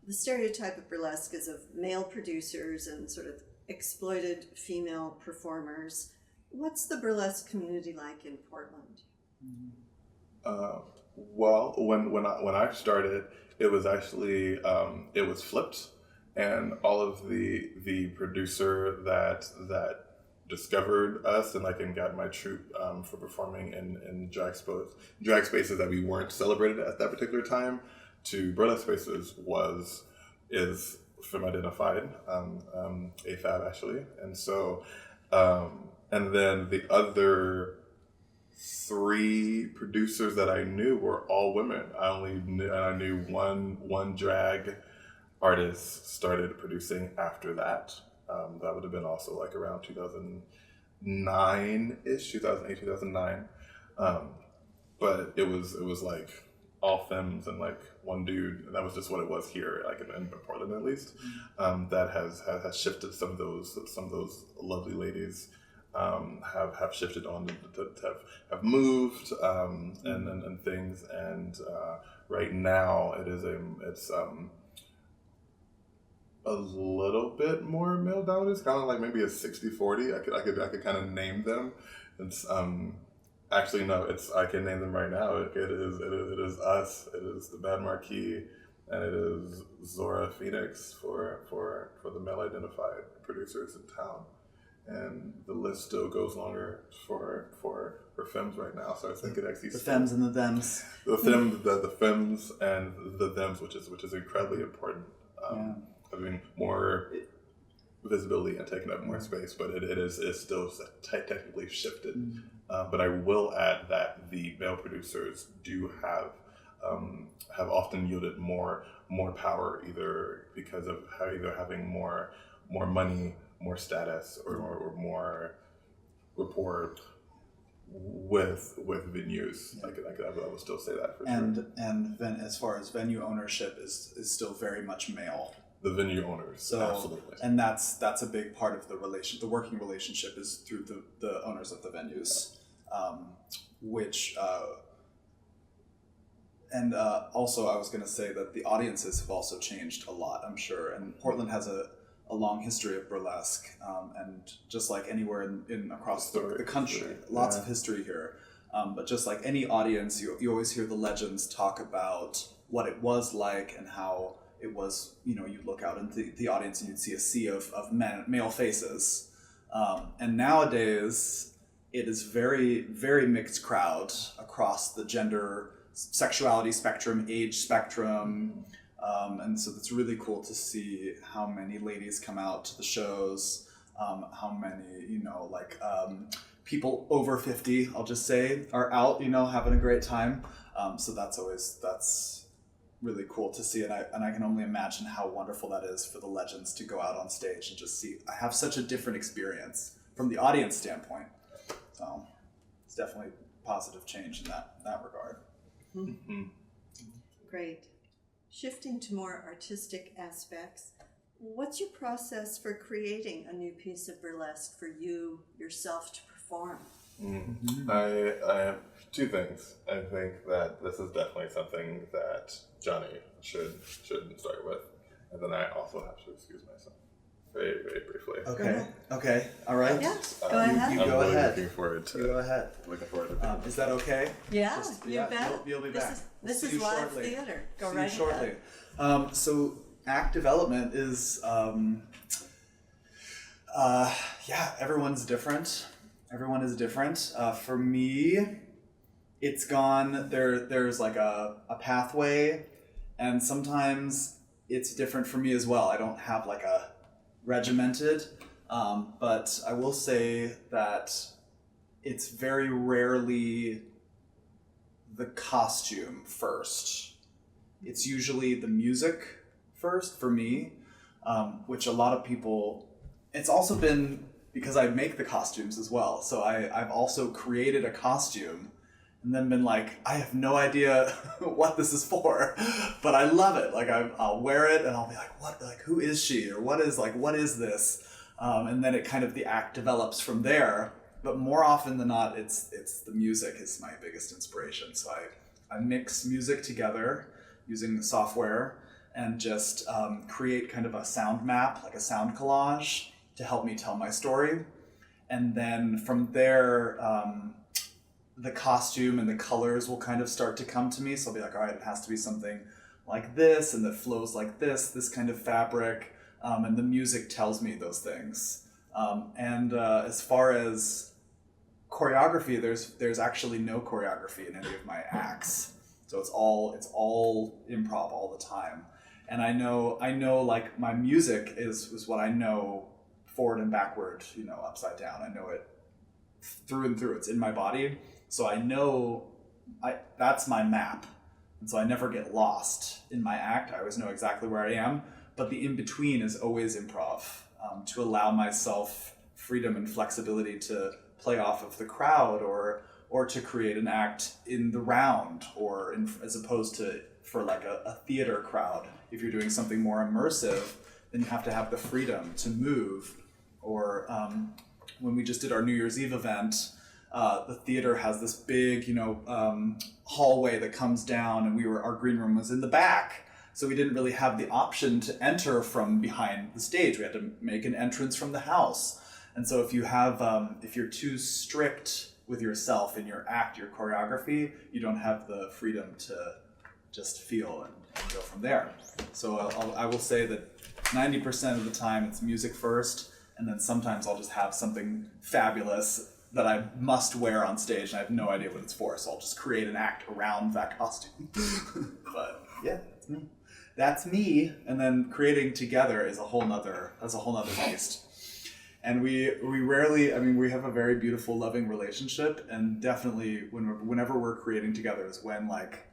A: the stereotype of burlesque is of male producers and sort of exploited female performers. What's the burlesque community like in Portland?
B: Well, when I started, it was actually it was flipped, and all of the producer that discovered us and got my troupe for performing in drag spaces that we weren't celebrated at that particular time to burlesque spaces is femme identified, AFAB actually, and so. And then the other 3 producers that I knew were all women. I knew one drag artist started producing after that. That would have been also like around 2009-ish, 2008, 2009. But it was like all femmes and like one dude, and that was just what it was here, like in Portland at least. That has shifted some of those lovely ladies. Have shifted on to have moved and things, and right now it's a little bit more male dominant. It's kind of like maybe a 60-40. I could kind of name them. It's actually no, I can name them right now. It is us. It is the Bad Marquis, and it is Zora Phoenix for the male identified producers in town. And the list still goes longer for femmes right now. So I think it actually
C: the femmes and the thems.
B: The femmes and the thems, which is incredibly important. Having more visibility and taking up more space, but it's still technically shifted. But I will add that the male producers do have often yielded more power, either because of having more money, more status, or more rapport with venues. I would still say that for sure.
C: And then as far as venue ownership is still very much male.
B: The venue owners,
C: so,
B: absolutely. And
C: that's a big part of the working relationship is through the owners of the venues, also I was going to say that the audiences have also changed a lot, I'm sure, and Portland has a long history of burlesque, and just like anywhere in across the country, lots of history here. But just like any audience, you always hear the legends talk about what it was like and how it was, you'd look out into the audience and you'd see a sea of male faces. And nowadays, it is very, very mixed crowd across the gender, sexuality spectrum, age spectrum. And so it's really cool to see how many ladies come out to the shows, how many, people over 50, I'll just say, are out, having a great time. So that's really cool to see, and I can only imagine how wonderful that is for the legends to go out on stage and just see. I have such a different experience from the audience standpoint. So it's definitely a positive change in that regard.
A: Mm-hmm. Great. Shifting to more artistic aspects, what's your process for creating a new piece of burlesque for yourself to perform?
B: Mm-hmm. I have 2 things. I think that this is definitely something that Johnny should start with, and then I also have to excuse myself very, very briefly.
C: Okay. All right.
A: Yeah. Go ahead.
C: You go ahead.
B: Looking forward to. Looking forward to.
C: Is that okay?
A: Yeah. You bet.
C: You'll be back.
A: This is live shortly. Theater. Go right
C: see you shortly.
A: ahead.
C: So act development is, everyone's different. Everyone is different. For me, it's gone. There's like a pathway, and sometimes it's different for me as well. I don't have like a regimented, but I will say that it's very rarely the costume first. It's usually the music first for me, which a lot of people, it's also been because I make the costumes as well. So I've also created a costume and then been like, I have no idea what this is for, but I love it. Like I'll wear it and I'll be like, what, like, who is she? Or what is this? And then it kind of, the act develops from there. But more often than not, it's the music is my biggest inspiration. So I mix music together using the software and just create kind of a sound map, like a sound collage, to help me tell my story. And then from there, the costume and the colors will kind of start to come to me. So I'll be like, all right, it has to be something like this, and that flows like this kind of fabric. And the music tells me those things. And as far as choreography, there's actually no choreography in any of my acts. So it's all improv all the time. And I know like my music is what I know forward and backward, upside down. I know it through and through. It's in my body. So I know that's my map. And so I never get lost in my act. I always know exactly where I am. But the in-between is always improv, to allow myself freedom and flexibility to play off of the crowd or to create an act in the round, or as opposed to for like a theater crowd. If you're doing something more immersive, then you have to have the freedom to move. Or when we just did our New Year's Eve event, the theater has this big, hallway that comes down, and our green room was in the back. So we didn't really have the option to enter from behind the stage. We had to make an entrance from the house. And so if you're too strict with yourself in your act, your choreography, you don't have the freedom to just feel and go from there. So I will say that 90% of the time it's music first, and then sometimes I'll just have something fabulous that I must wear on stage and I have no idea what it's for. So I'll just create an act around that costume. But yeah, that's me. That's me. And then creating together is a whole nother beast. And we rarely, we have a very beautiful, loving relationship, and definitely whenever we're creating together is when like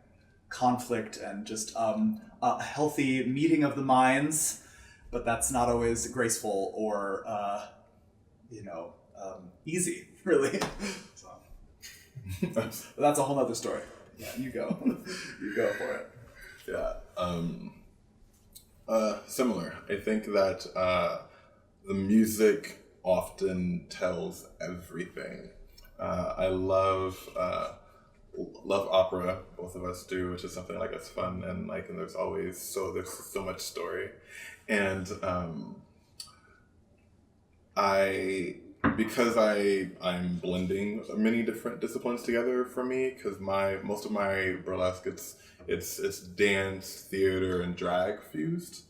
C: conflict and just a healthy meeting of the minds, but that's not always graceful or easy, really. So that's a whole nother story. Yeah, you go, you go for it.
B: Yeah. Similar. I think that the music often tells everything. I love opera. Both of us do, which is something like it's fun and there's so much story, and because I'm blending many different disciplines together for me, because most of my burlesque it's dance, theater, and drag fused.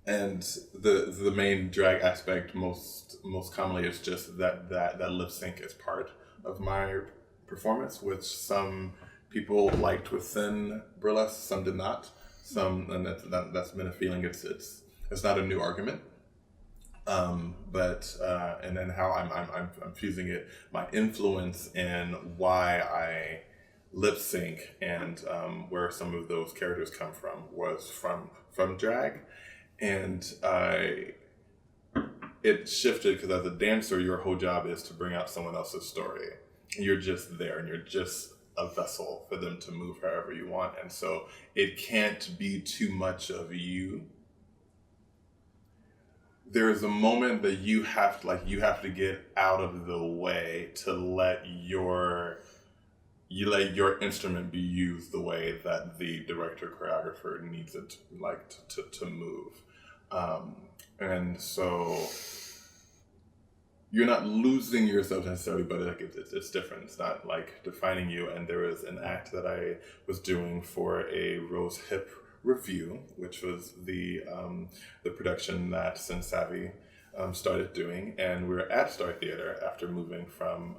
B: And the main drag aspect most commonly is just that lip sync is part of my performance, which some people liked within burlesque, some did not. And that's been a feeling. It's not a new argument. But and then how I'm fusing it, my influence in why I lip sync and where some of those characters come from was from drag. And it shifted because as a dancer, your whole job is to bring out someone else's story. You're just there, and you're just a vessel for them to move however you want. And so it can't be too much of you. There is a moment that you have to get out of the way to let your instrument be used the way that the director choreographer needs it to move. And so you're not losing yourself necessarily, but it's different. It's not like defining you. And there was an act that I was doing for a Rose Hip review, which was the production that Sin Savvy started doing, and we were at Star Theater after moving from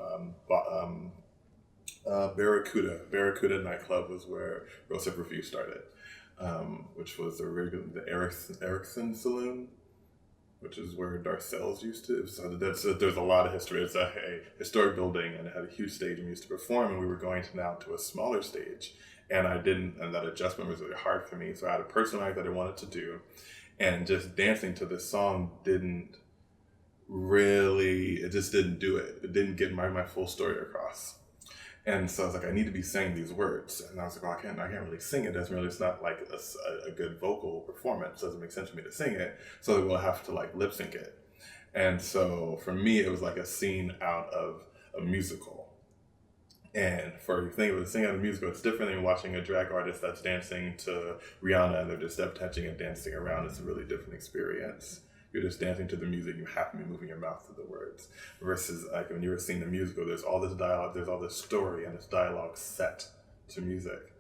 B: Barracuda. Barracuda nightclub was where Rosa Review started, which was the Erickson Saloon, which is where Darcel's used to. So there's a lot of history. It's a historic building, and it had a huge stage, and we used to perform, and we were going to a smaller stage. And and that adjustment was really hard for me. So I had a personal act that I wanted to do, and just dancing to this song it just didn't do it. It didn't get my full story across. And so I was like, I need to be saying these words. And I was like, well, I can't really sing it. It's not like a good vocal performance. It doesn't make sense for me to sing it. So we'll have to like lip sync it. And so for me, it was like a scene out of a musical. And for you think of a sing out of a musical, it's different than watching a drag artist that's dancing to Rihanna and they're just step touching and dancing around. It's a really different experience. You're just dancing to the music. You have to be moving your mouth to the words. Versus like when you were seeing the musical, there's all this dialogue, there's all this story and this dialogue set to music.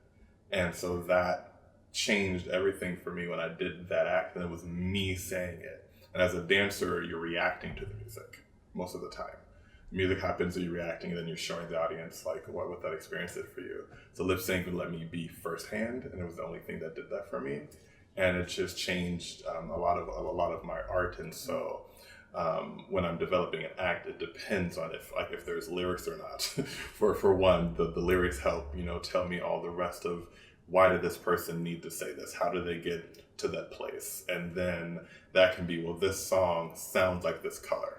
B: And so that changed everything for me when I did that act, and it was me saying it. And as a dancer, you're reacting to the music most of the time. Music happens, so you're reacting, and then you're showing the audience like what that experience did for you. So lip sync would let me be firsthand, and it was the only thing that did that for me. And it just changed a lot of my art. And so when I'm developing an act, it depends on if there's lyrics or not. for one, the lyrics help tell me all the rest of why did this person need to say this? How did they get to that place? And then that can be, well, this song sounds like this color.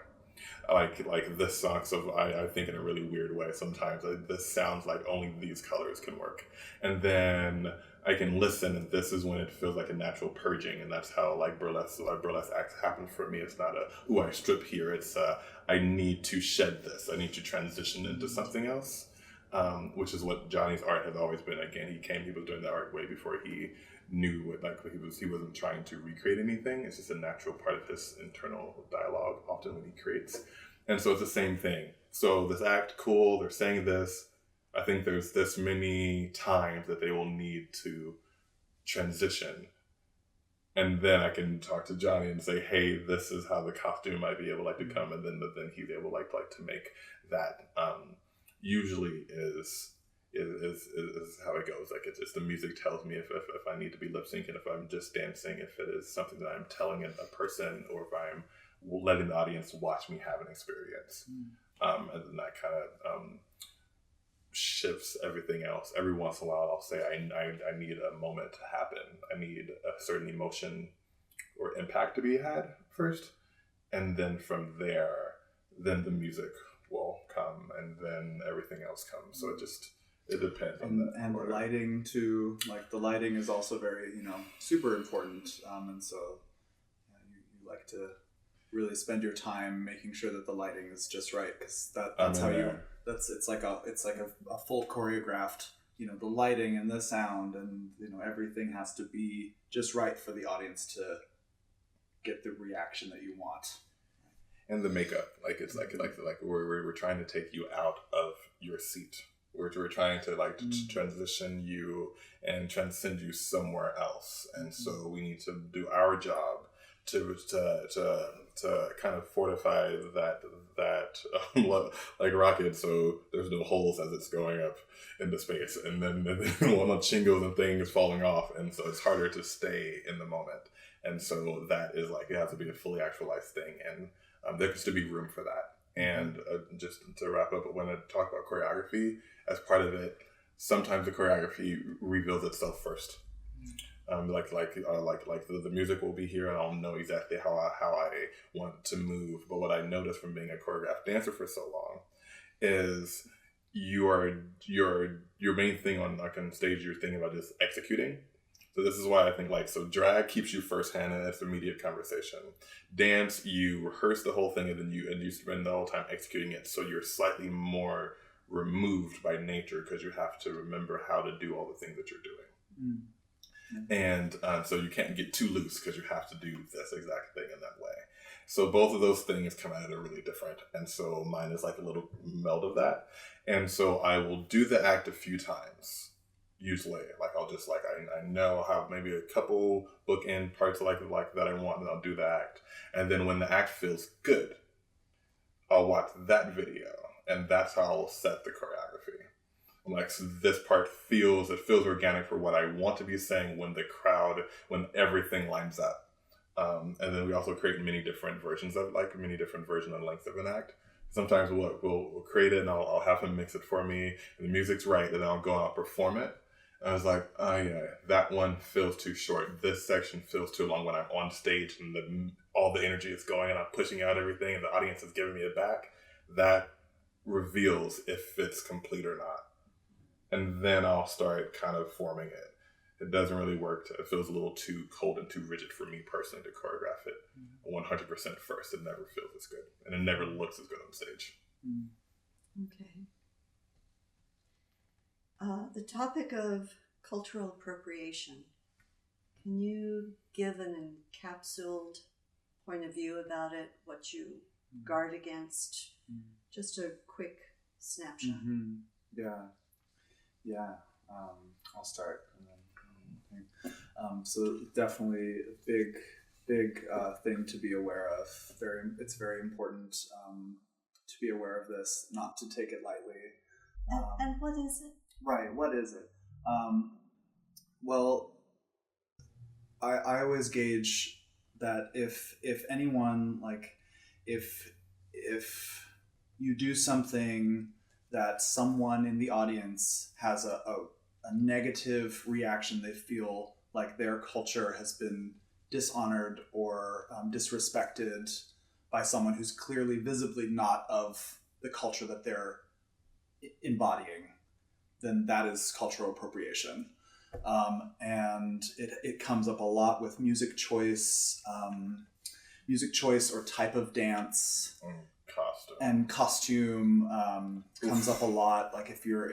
B: Like this song, so I think in a really weird way sometimes, this sounds like only these colors can work. And then I can listen, and this is when it feels like a natural purging, and that's how burlesque acts happen for me. It's not I strip here. It's I need to shed this. I need to transition into something else, which is what Johnny's art has always been. Again, he was doing the art way before he knew he wasn't trying to recreate anything. It's just a natural part of his internal dialogue often when he creates. And so it's the same thing. So this act, cool, they're saying this. I think there's this many times that they will need to transition. And then I can talk to Johnny and say, hey, this is how the costume might be able to come. And then he's able to make that usually is how it goes. Like it's the music tells me if I need to be lip syncing, if I'm just dancing, if it is something that I'm telling a person, or if I'm letting the audience watch me have an experience. And then that kind of shifts everything else. Every once in a while I'll say I need a moment to happen. I need a certain emotion or impact to be had first. And then from there, then the music will come, and then everything else comes. So it depends on that.
C: And the lighting too, the lighting is also very, super important. And so you like to really spend your time making sure that the lighting is just right, because that's how it's like a full choreographed, the lighting and the sound and everything has to be just right for the audience to get the reaction that you want.
B: And the makeup, we're trying to take you out of your seat. We're trying to to transition you and transcend you somewhere else. And so we need to do our job to kind of fortify that like rocket, so there's no holes as it's going up into space, and then all the chingos and things falling off, and so it's harder to stay in the moment. And so that is it has to be a fully actualized thing, and there has to be room for that. And just to wrap up, when I talk about choreography as part of it, sometimes the choreography reveals itself first. The music will be here, and I'll know exactly how I want to move. But what I noticed from being a choreographed dancer for so long is your main thing on stage, you're thinking about just executing. So this is why I think drag keeps you firsthand, and it's immediate conversation. Dance, you rehearse the whole thing, and then you spend the whole time executing it. So you're slightly more removed by nature, because you have to remember how to do all the things that you're doing. And so you can't get too loose, because you have to do this exact thing in that way. So both of those things come at it really different. And so mine is a little meld of that. And so I will do the act a few times, usually. Like I'll just like I know how maybe a couple bookend parts like that I want, and I'll do the act. And then when the act feels good, I'll watch that video, and that's how I'll set the choreography. I'm like, so this part feels organic for what I want to be saying when everything lines up. And then we also create many different versions and lengths of an act. Sometimes we'll create it and I'll have him mix it for me, and the music's right, and then I'll go and I'll perform it. And I was like, oh yeah, that one feels too short. This section feels too long when I'm on stage and all the energy is going and I'm pushing out everything and the audience is giving me it back. That reveals if it's complete or not. And then I'll start kind of forming it. It doesn't really work. It feels a little too cold and too rigid for me personally to choreograph it 100% first. It never feels as good, and it never looks as good on stage.
A: Okay. The topic of cultural appropriation. Can you give an encapsulated point of view about it? What you guard against? Just a quick snapshot.
C: Yeah. I'll start. So definitely a big thing to be aware of. It's very important to be aware of this, not to take it lightly.
A: And what is it?
C: Right. What is it? Well, I always gauge that if anyone, like if you do something that someone in the audience has a negative reaction, they feel like their culture has been dishonored or disrespected by someone who's clearly visibly not of the culture that they're embodying, then that is cultural appropriation. And it comes up a lot with music choice or type of dance. Costume comes up a lot. Like if you're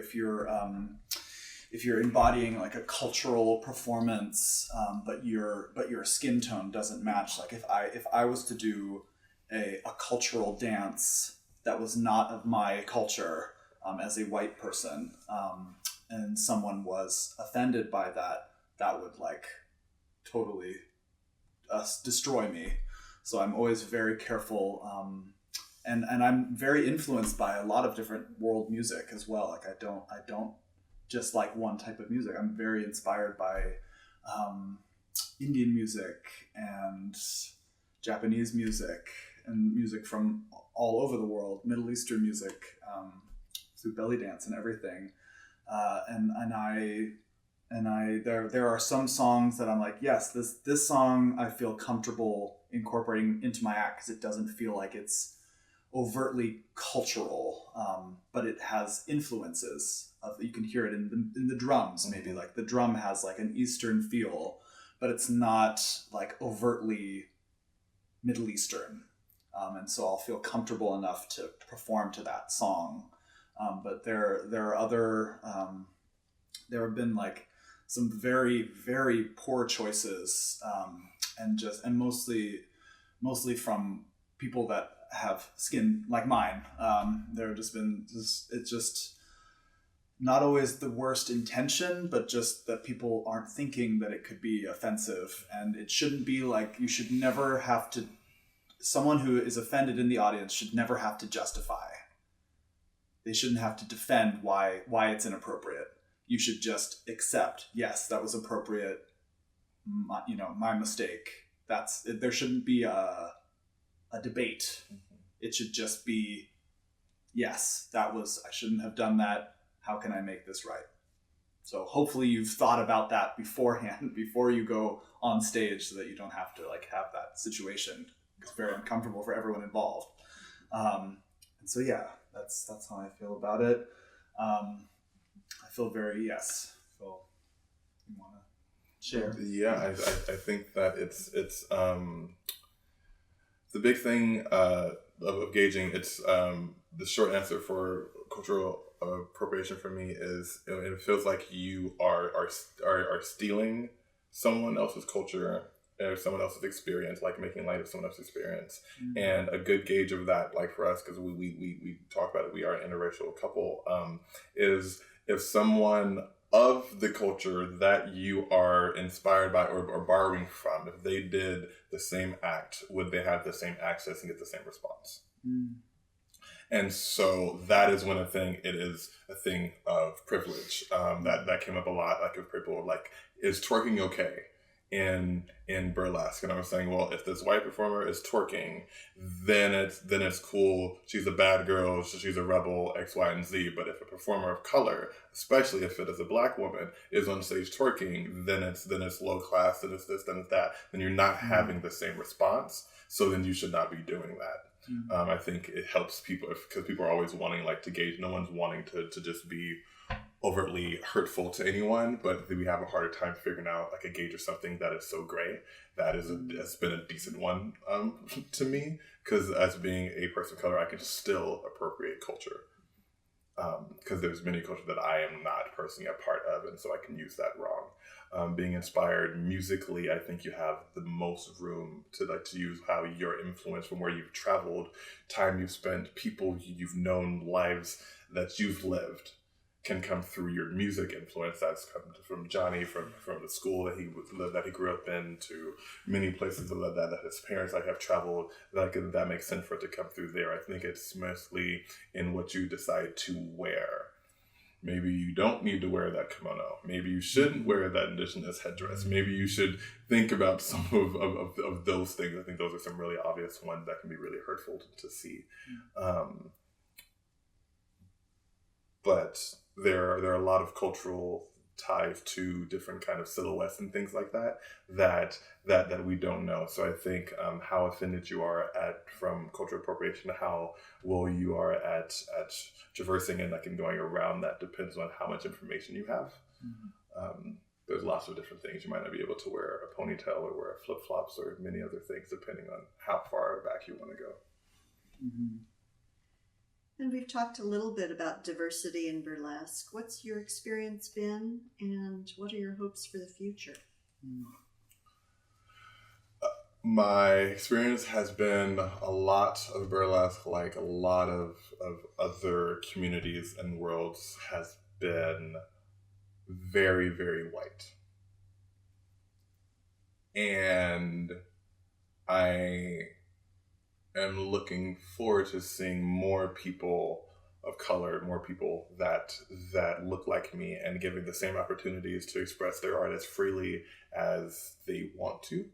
C: embodying like a cultural performance, but your skin tone doesn't match. Like if I was to do a cultural dance that was not of my culture, as a white person, and someone was offended by that, that would like totally destroy me. So I'm always very careful. And I'm very influenced by a lot of different world music as well. Like I don't just like one type of music. I'm very inspired by Indian music and Japanese music and music from all over the world, Middle Eastern music, through belly dance and everything. There are some songs that I'm like, yes, this song I feel comfortable incorporating into my act because it doesn't feel like it's overtly cultural, but it has influences of, you can hear it in the drums, maybe like the drum has like an Eastern feel, but it's not like overtly Middle Eastern. And so I'll feel comfortable enough to perform to that song. But there are other, there have been like some very, very poor choices, and mostly from people that have skin like mine. There have just been it's just not always the worst intention, but just that people aren't thinking that it could be offensive, and it shouldn't be. Like, you should never have to, someone who is offended in the audience should never have to justify. They shouldn't have to defend why it's inappropriate. You should just accept, yes, that was appropriate. My mistake. There shouldn't be a debate. It should just be, yes, I shouldn't have done that. How can I make this right? So hopefully you've thought about that beforehand, before you go on stage, so that you don't have to like have that situation. It's very uncomfortable for everyone involved. And so yeah, that's how I feel about it. I feel very, yes. So you want to share?
B: Yeah, I think that it's the big thing of gauging. It's the short answer for cultural appropriation for me is, it feels like you are stealing someone else's culture or someone else's experience, like making light of someone else's experience. Mm-hmm. And a good gauge of that, like for us, because we talk about it, we are an interracial couple, is if someone of the culture that you are inspired by or borrowing from, if they did the same act, would they have the same access and get the same response?
C: Mm.
B: And so that is when it is a thing of privilege. That came up a lot. Like if people were like, is twerking okay in burlesque? And I was saying, well, if this white performer is twerking, then it's cool. She's a bad girl. She's a rebel, X, Y, and Z. But if a performer of color, especially if it is a black woman, is on stage twerking, then it's low class. Then it's this. Then it's that. Then you're not having the same response. So then you should not be doing that. I think it helps people because people are always wanting like to gauge. No one's wanting to just be overtly hurtful to anyone, but we have a harder time figuring out like a gauge or something that is so gray. That has been a decent one to me, because as being a person of color, I can still appropriate culture because there's many cultures that I am not personally a part of, and so I can use that wrong. Being inspired musically, I think you have the most room to use how your influence from where you've traveled, time you've spent, people you've known, lives that you've lived can come through your music influence. That's come from Johnny, from the school that he grew up in, to many places that his parents have traveled. That makes sense for it to come through there. I think it's mostly in what you decide to wear. Maybe you don't need to wear that kimono. Maybe you shouldn't wear that indigenous headdress. Maybe you should think about some of those things. I think those are some really obvious ones that can be really hurtful to see. But there are a lot of cultural ties to different kind of silhouettes and things like that we don't know. So I think how offended you are from cultural appropriation, how well you are at traversing and going around that depends on how much information you have. There's lots of different things. You might not be able to wear a ponytail or wear flip-flops or many other things depending on how far back you want to go.
C: Mm-hmm.
A: And we've talked a little bit about diversity in burlesque. What's your experience been, and what are your hopes for the future?
B: My experience has been a lot of burlesque, like a lot of other communities and worlds, has been very, very white. And I am looking forward to seeing more people of color, more people that look like me, and giving the same opportunities to express their art as freely as they want to.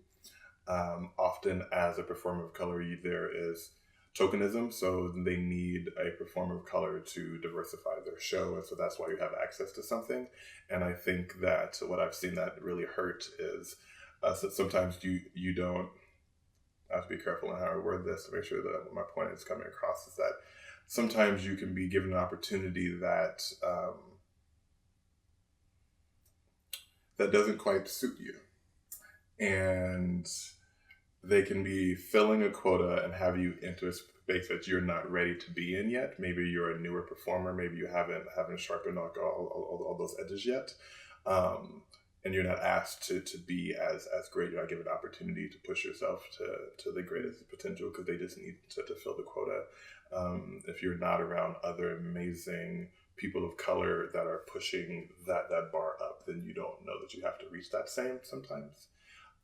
B: Often as a performer of color, there is tokenism, so they need a performer of color to diversify their show, and so that's why you have access to something. And I think that what I've seen that really hurt is that sometimes you don't. I have to be careful on how I word this to make sure that my point is coming across, is that sometimes you can be given an opportunity that that doesn't quite suit you. And they can be filling a quota and have you into a space that you're not ready to be in yet. Maybe you're a newer performer. Maybe you haven't sharpened all those edges yet. And you're not asked to be as great. You're not given an opportunity to push yourself to the greatest potential because they just need to fill the quota. If you're not around other amazing people of color that are pushing that bar up, then you don't know that you have to reach that same sometimes.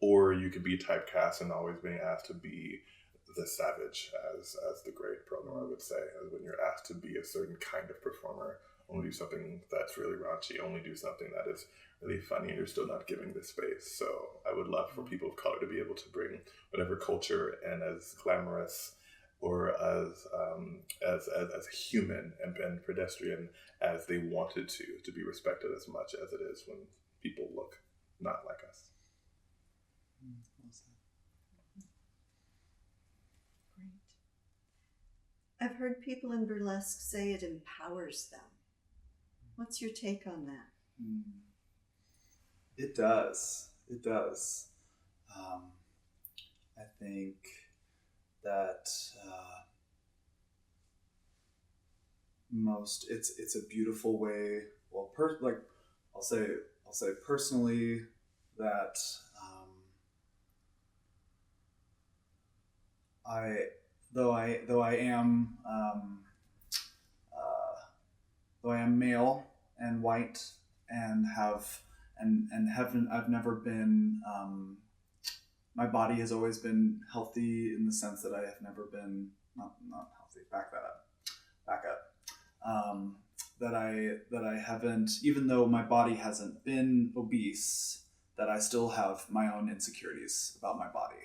B: Or you could be typecast and always being asked to be the savage as the great promo, I would say, when you're asked to be a certain kind of performer. Only do something that's really raunchy, only do something that is really funny, and you're still not giving the space. So I would love for people of color to be able to bring whatever culture and as glamorous or as human and pedestrian as they wanted to be respected as much as it is when people look not like us.
A: Great. I've heard people in burlesque say it empowers them. What's your take on that?
C: It does. It does. I think that it's a beautiful way. Well, I'll say personally that though I am male and white and I've never been, my body has always been healthy in the sense that I have never been, not healthy, back up. That I haven't, even though my body hasn't been obese, that I still have my own insecurities about my body.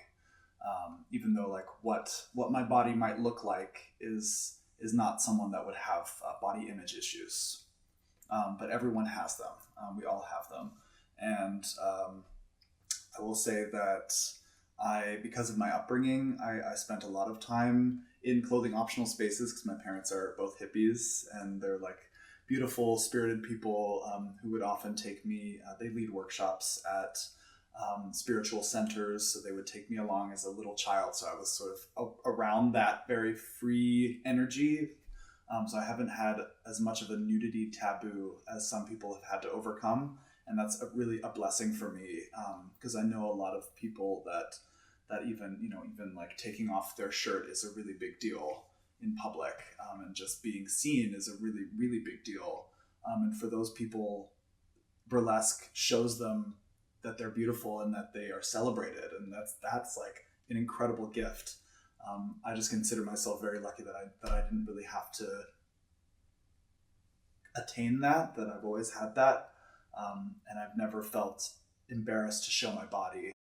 C: Even though like what my body might look like is not someone that would have body image issues. But everyone has them. We all have them. And I will say that because of my upbringing, I spent a lot of time in clothing optional spaces because my parents are both hippies and they're like beautiful, spirited people who would often take me. They lead workshops at spiritual centers, so they would take me along as a little child. So I was sort of around that very free energy. So I haven't had as much of a nudity taboo as some people have had to overcome. And that's really a blessing for me because I know a lot of people that even like taking off their shirt is a really big deal in public, and just being seen is a really, really big deal. And for those people, burlesque shows them that they're beautiful and that they are celebrated. And that's like an incredible gift. I just consider myself very lucky that I didn't really have to attain that I've always had that. And I've never felt embarrassed to show my body.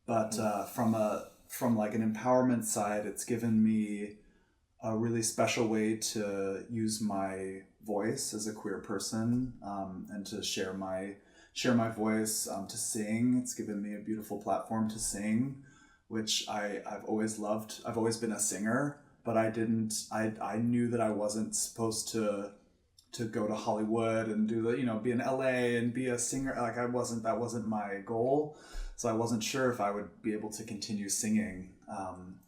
C: But from like an empowerment side, it's given me a really special way to use my voice as a queer person, and to share my voice, to sing. It's given me a beautiful platform to sing, which I've always loved. I've always been a singer, but I knew that I wasn't supposed to go to Hollywood and be in LA and be a singer. Like that wasn't my goal. So I wasn't sure if I would be able to continue singing.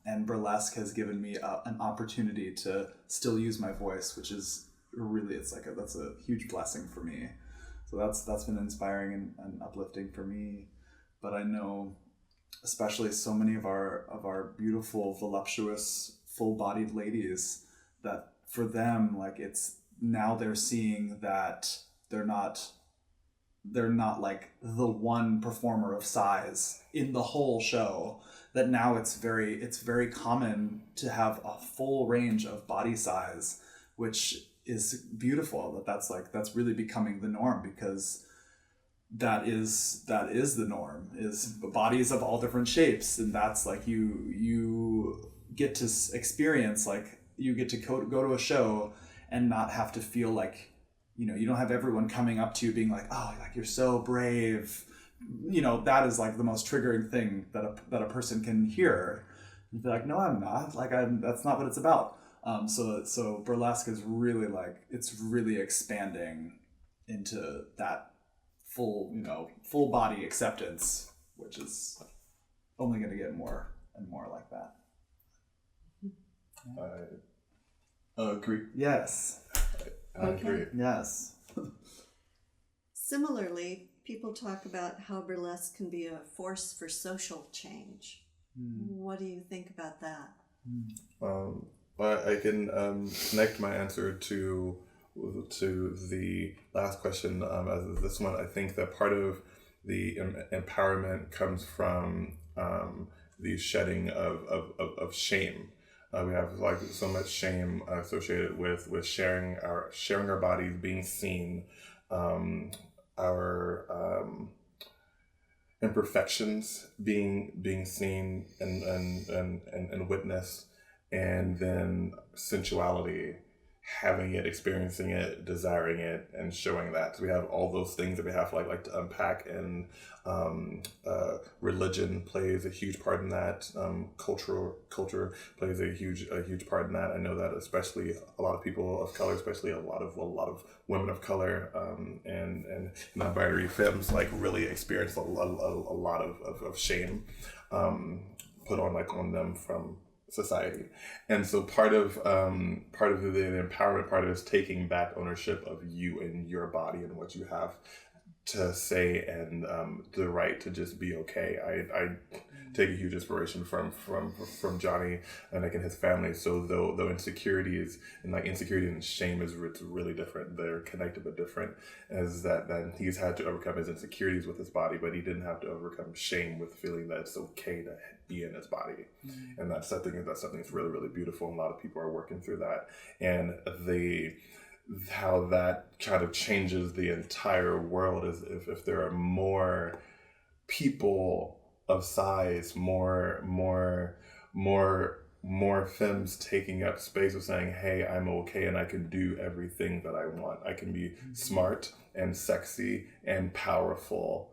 C: And burlesque has given me an opportunity to still use my voice, which is really, that's a huge blessing for me. So that's been inspiring and uplifting for me. But I know, especially so many of our beautiful, voluptuous, full-bodied ladies, that for them, like now they're seeing that they're not like the one performer of size in the whole show, that now it's very common to have a full range of body size, which is beautiful. That's really becoming the norm, because that is the norm, is bodies of all different shapes. And that's like you get to experience, like you get to go to a show and not have to feel like, you don't have everyone coming up to you being like, oh, like you're so brave. That is like the most triggering thing that a person can hear. You'd be like, no, I'm not. Like that's not what it's about. So burlesque is really it's really expanding into that full body acceptance, which is only going to get more and more like that.
B: I agree.
C: Yes.
B: I agree.
C: Yes.
A: Similarly, people talk about how burlesque can be a force for social change. What do you think about that?
B: Well, I can connect my answer to the last question as this one. I think that part of the empowerment comes from the shedding of shame. We have like so much shame associated with sharing our bodies, being seen, our imperfections being seen and witnessed, and then sensuality, having it, experiencing it, desiring it, and showing that. So we have all those things that we have like to unpack, and religion plays a huge part in that. Culture plays a huge part in that. I know that especially a lot of people of color, especially a lot of women of color, and non-binary femmes, like really experience a lot of shame put on them from society. And so part of the empowerment part of it is taking back ownership of you and your body and what you have to say, and the right to just be okay. I take a huge inspiration from Johnny and like in his family. So though insecurities and like insecurity and shame is it's really different. They're connected but different. As that then he's had to overcome his insecurities with his body, but he didn't have to overcome shame with feeling that it's okay to be in his body. And that's something that's really, really beautiful. And a lot of people are working through that. And how that kind of changes the entire world is if there are more people of size, more femmes taking up space of saying, hey, I'm okay and I can do everything that I want. I can be smart and sexy and powerful.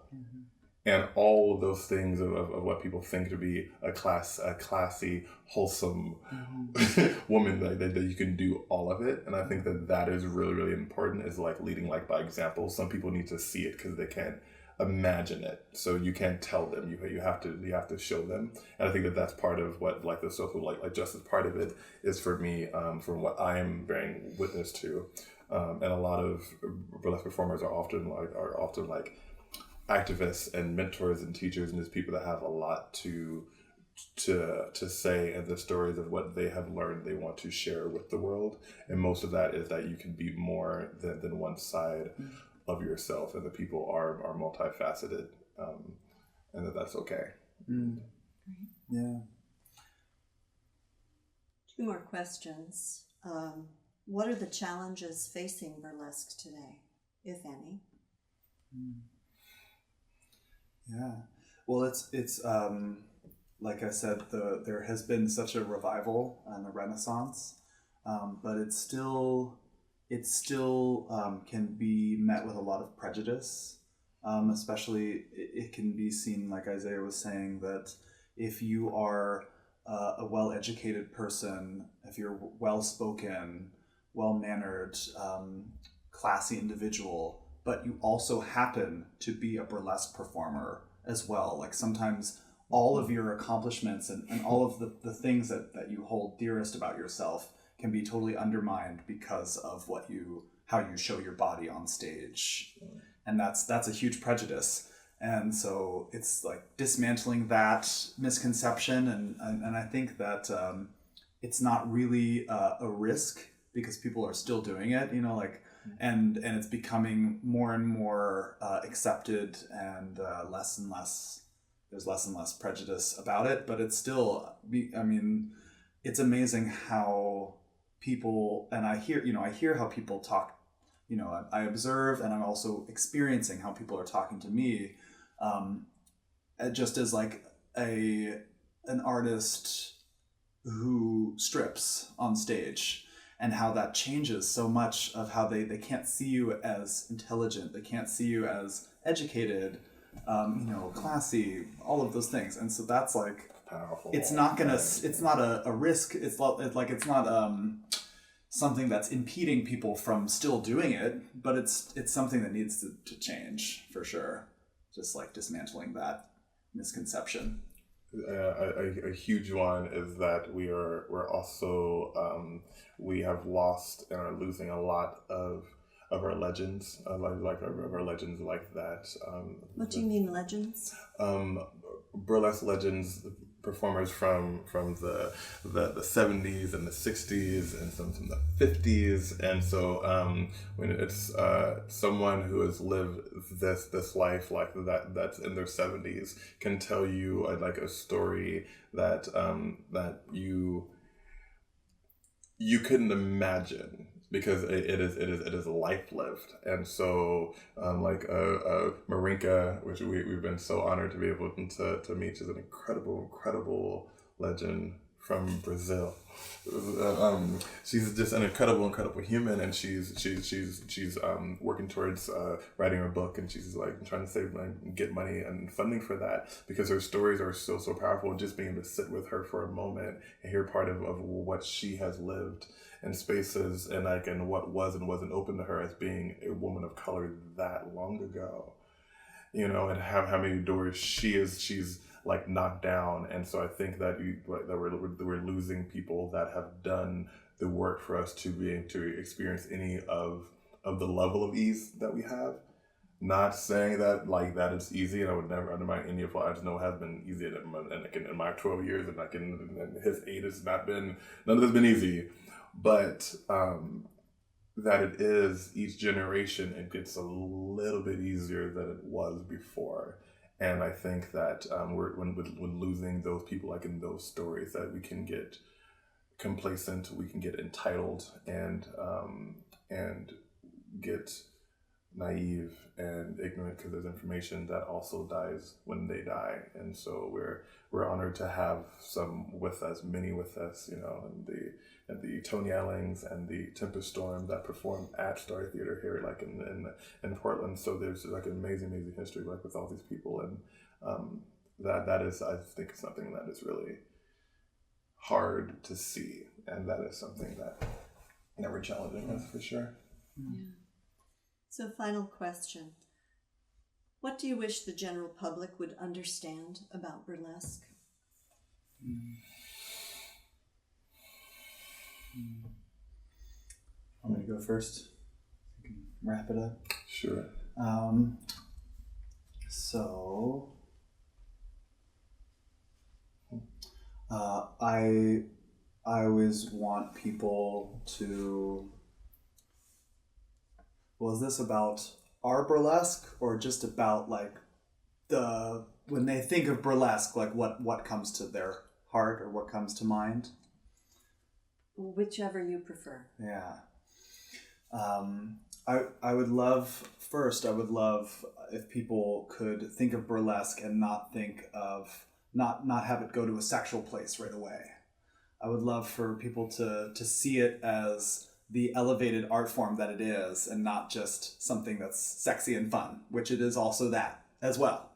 B: And all of those things of what people think to be a classy, wholesome woman, that you can do all of it. And I think that is really, really important, is like leading like by example. Some people need to see it because they can't imagine it. So you can't tell them. You have to show them. And I think that's part of what like the social like justice part of it is for me, from what I am bearing witness to. And a lot of burlesque performers are often like activists and mentors and teachers and just people that have a lot to say, and the stories of what they have learned they want to share with the world. And most of that is that you can be more than one side of yourself, and the people are multifaceted, and that's okay.
C: Yeah.
A: 2 more questions. What are the challenges facing burlesque today, if any?
C: Yeah, well, it's like I said, there has been such a revival and a renaissance, but it still can be met with a lot of prejudice. Especially, it can be seen, like Isaiah was saying, that if you are a well-educated person, if you're well-spoken, well-mannered, classy individual, but you also happen to be a burlesque performer as well. Like sometimes all of your accomplishments and all of the things that you hold dearest about yourself can be totally undermined because of how you show your body on stage. And that's a huge prejudice. And so it's like dismantling that misconception. And I think that it's not really a risk because people are still doing it, and it's becoming more and more accepted, and there's less and less prejudice about it. But it's still, it's amazing how people, and I hear how people talk, I observe, and I'm also experiencing how people are talking to me, just as like an artist who strips on stage, and how that changes so much of how they can't see you as intelligent, they can't see you as educated, classy, all of those things. And so that's like
B: Powerful.
C: It's not a risk. It's not something that's impeding people from still doing it, but it's something that needs to change for sure. Just like dismantling that misconception.
B: A huge one is that we're also we have lost and are losing a lot of our legends, of our legends like that.
A: What do you mean legends?
B: Burlesque legends, performers from the 70s and the 60s and some from the 50s, and so when it's someone who has lived this life like that's in their 70s can tell you like a story that that you couldn't imagine, because it is life lived. And so like Marinka, which we've been so honored to be able to meet, is an incredible legend from Brazil. She's just an incredible human, and she's working towards writing her book, and she's like trying to save and get money and funding for that, because her stories are so powerful. Just being able to sit with her for a moment and hear part of what she has lived in spaces, and what was and wasn't open to her as being a woman of color that long ago, and how many doors she's like knocked down. And so I think that we're losing people that have done the work for us to be able to experience any of the level of ease that we have. Not saying that like that it's easy, and I would never undermine any of what I just know has been easy, in my 12 years, and like in his 8, it's not been, none of it's been easy, but that it is each generation, it gets a little bit easier than it was before. And I think that when losing those people, like in those stories, that we can get complacent, we can get entitled, and get naive and ignorant, because there's information that also dies when they die. And so we're honored to have some with us, many with us, you know, and the Tony Allings and the Tempest Storm that performed at Star Theater here, like in Portland. So there's like an amazing history, like with all these people, and that is, I think, something that is really hard to see, and that is something that we're challenging us for sure.
A: Yeah. So, final question. What do you wish the general public would understand about burlesque?
C: I'm going to go first. You can wrap it up.
B: Sure.
C: So, I always want people to. Well, is this about our burlesque, or just about like when they think of burlesque, like what comes to their heart or what comes to mind?
A: Whichever you prefer.
C: Yeah. I would love if people could think of burlesque and not think of not have it go to a sexual place right away. I would love for people to see it as the elevated art form that it is, and not just something that's sexy and fun, which it is also that as well.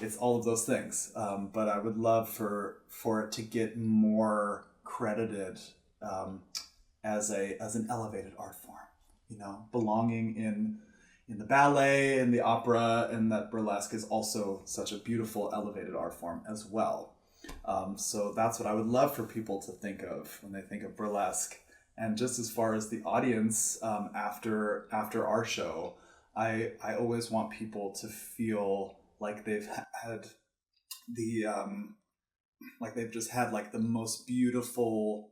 C: It's all of those things. But I would love for it to get more credited as an elevated art form, you know, belonging in the ballet and the opera, and that burlesque is also such a beautiful elevated art form as well. So that's what I would love for people to think of when they think of burlesque. And just as far as the audience, after our show, I always want people to feel like they've had like they've just had like the most beautiful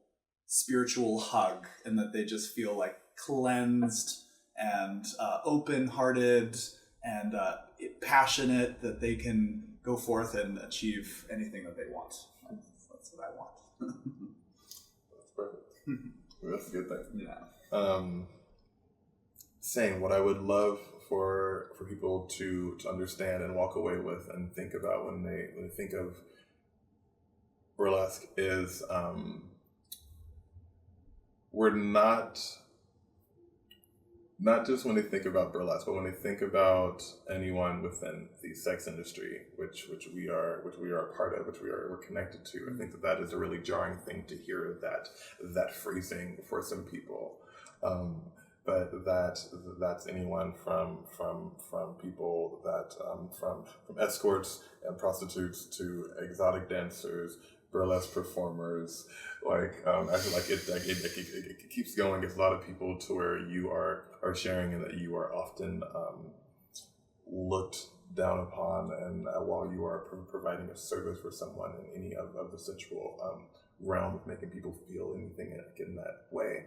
C: spiritual hug, and that they just feel like cleansed and open-hearted and passionate, that they can go forth and achieve anything that they want. That's what I want.
B: That's perfect. That's a good thing.
C: Yeah.
B: Same. What I would love for people to understand and walk away with and think about when they think of burlesque is we're not just when they think about burlesque, but when they think about anyone within the sex industry, which we are a part of, we're connected to. I think that is a really jarring thing to hear that phrasing for some people. But that's anyone from people that from escorts and prostitutes to exotic dancers, burlesque performers, actually it keeps going. It's a lot of people to where you are sharing, and that you are often looked down upon, and while you are providing a service for someone in any of the sensual realm of making people feel anything in that way.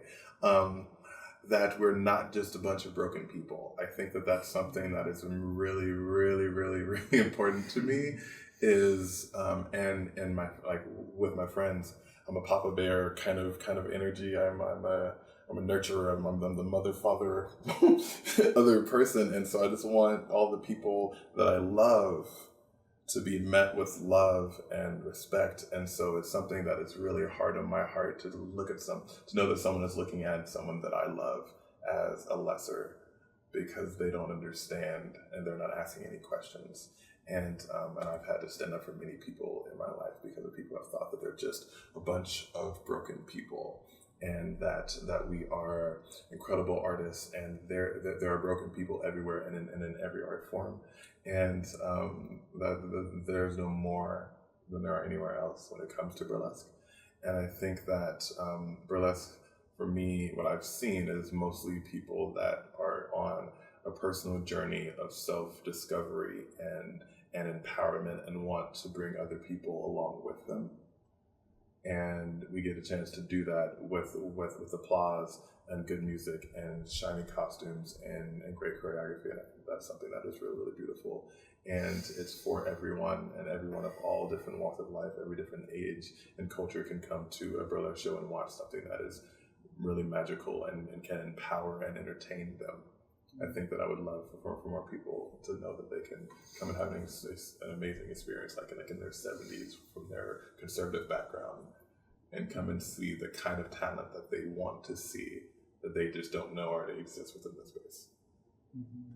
B: That we're not just a bunch of broken people. I think that that's something that is really, really, really, really important to me. Is and my with my friends, I'm a Papa Bear kind of energy. I'm a nurturer. I'm the mother, father, other person, and so I just want all the people that I love to be met with love and respect. And so it's something that is really hard on my heart to know that someone is looking at someone that I love as a lesser, because they don't understand and they're not asking any questions. And I've had to stand up for many people in my life because of people who have thought that they're just a bunch of broken people, and that we are incredible artists, and there are broken people everywhere and in every art form, and that there's no more than there are anywhere else when it comes to burlesque. And I think that burlesque, for me, what I've seen is mostly people that are on a personal journey of self-discovery and empowerment, and want to bring other people along with them. And we get a chance to do that with applause and good music and shiny costumes and great choreography. And I think that's something that is really, really beautiful. And it's for everyone, and everyone of all different walks of life, every different age and culture can come to a burlesque show and watch something that is really magical and can empower and entertain them. I think that I would love for more people to know that they can come and have an amazing experience, like in their 70s, from their conservative background, and come and see the kind of talent that they want to see, that they just don't know already exists within the space.
C: Mm-hmm.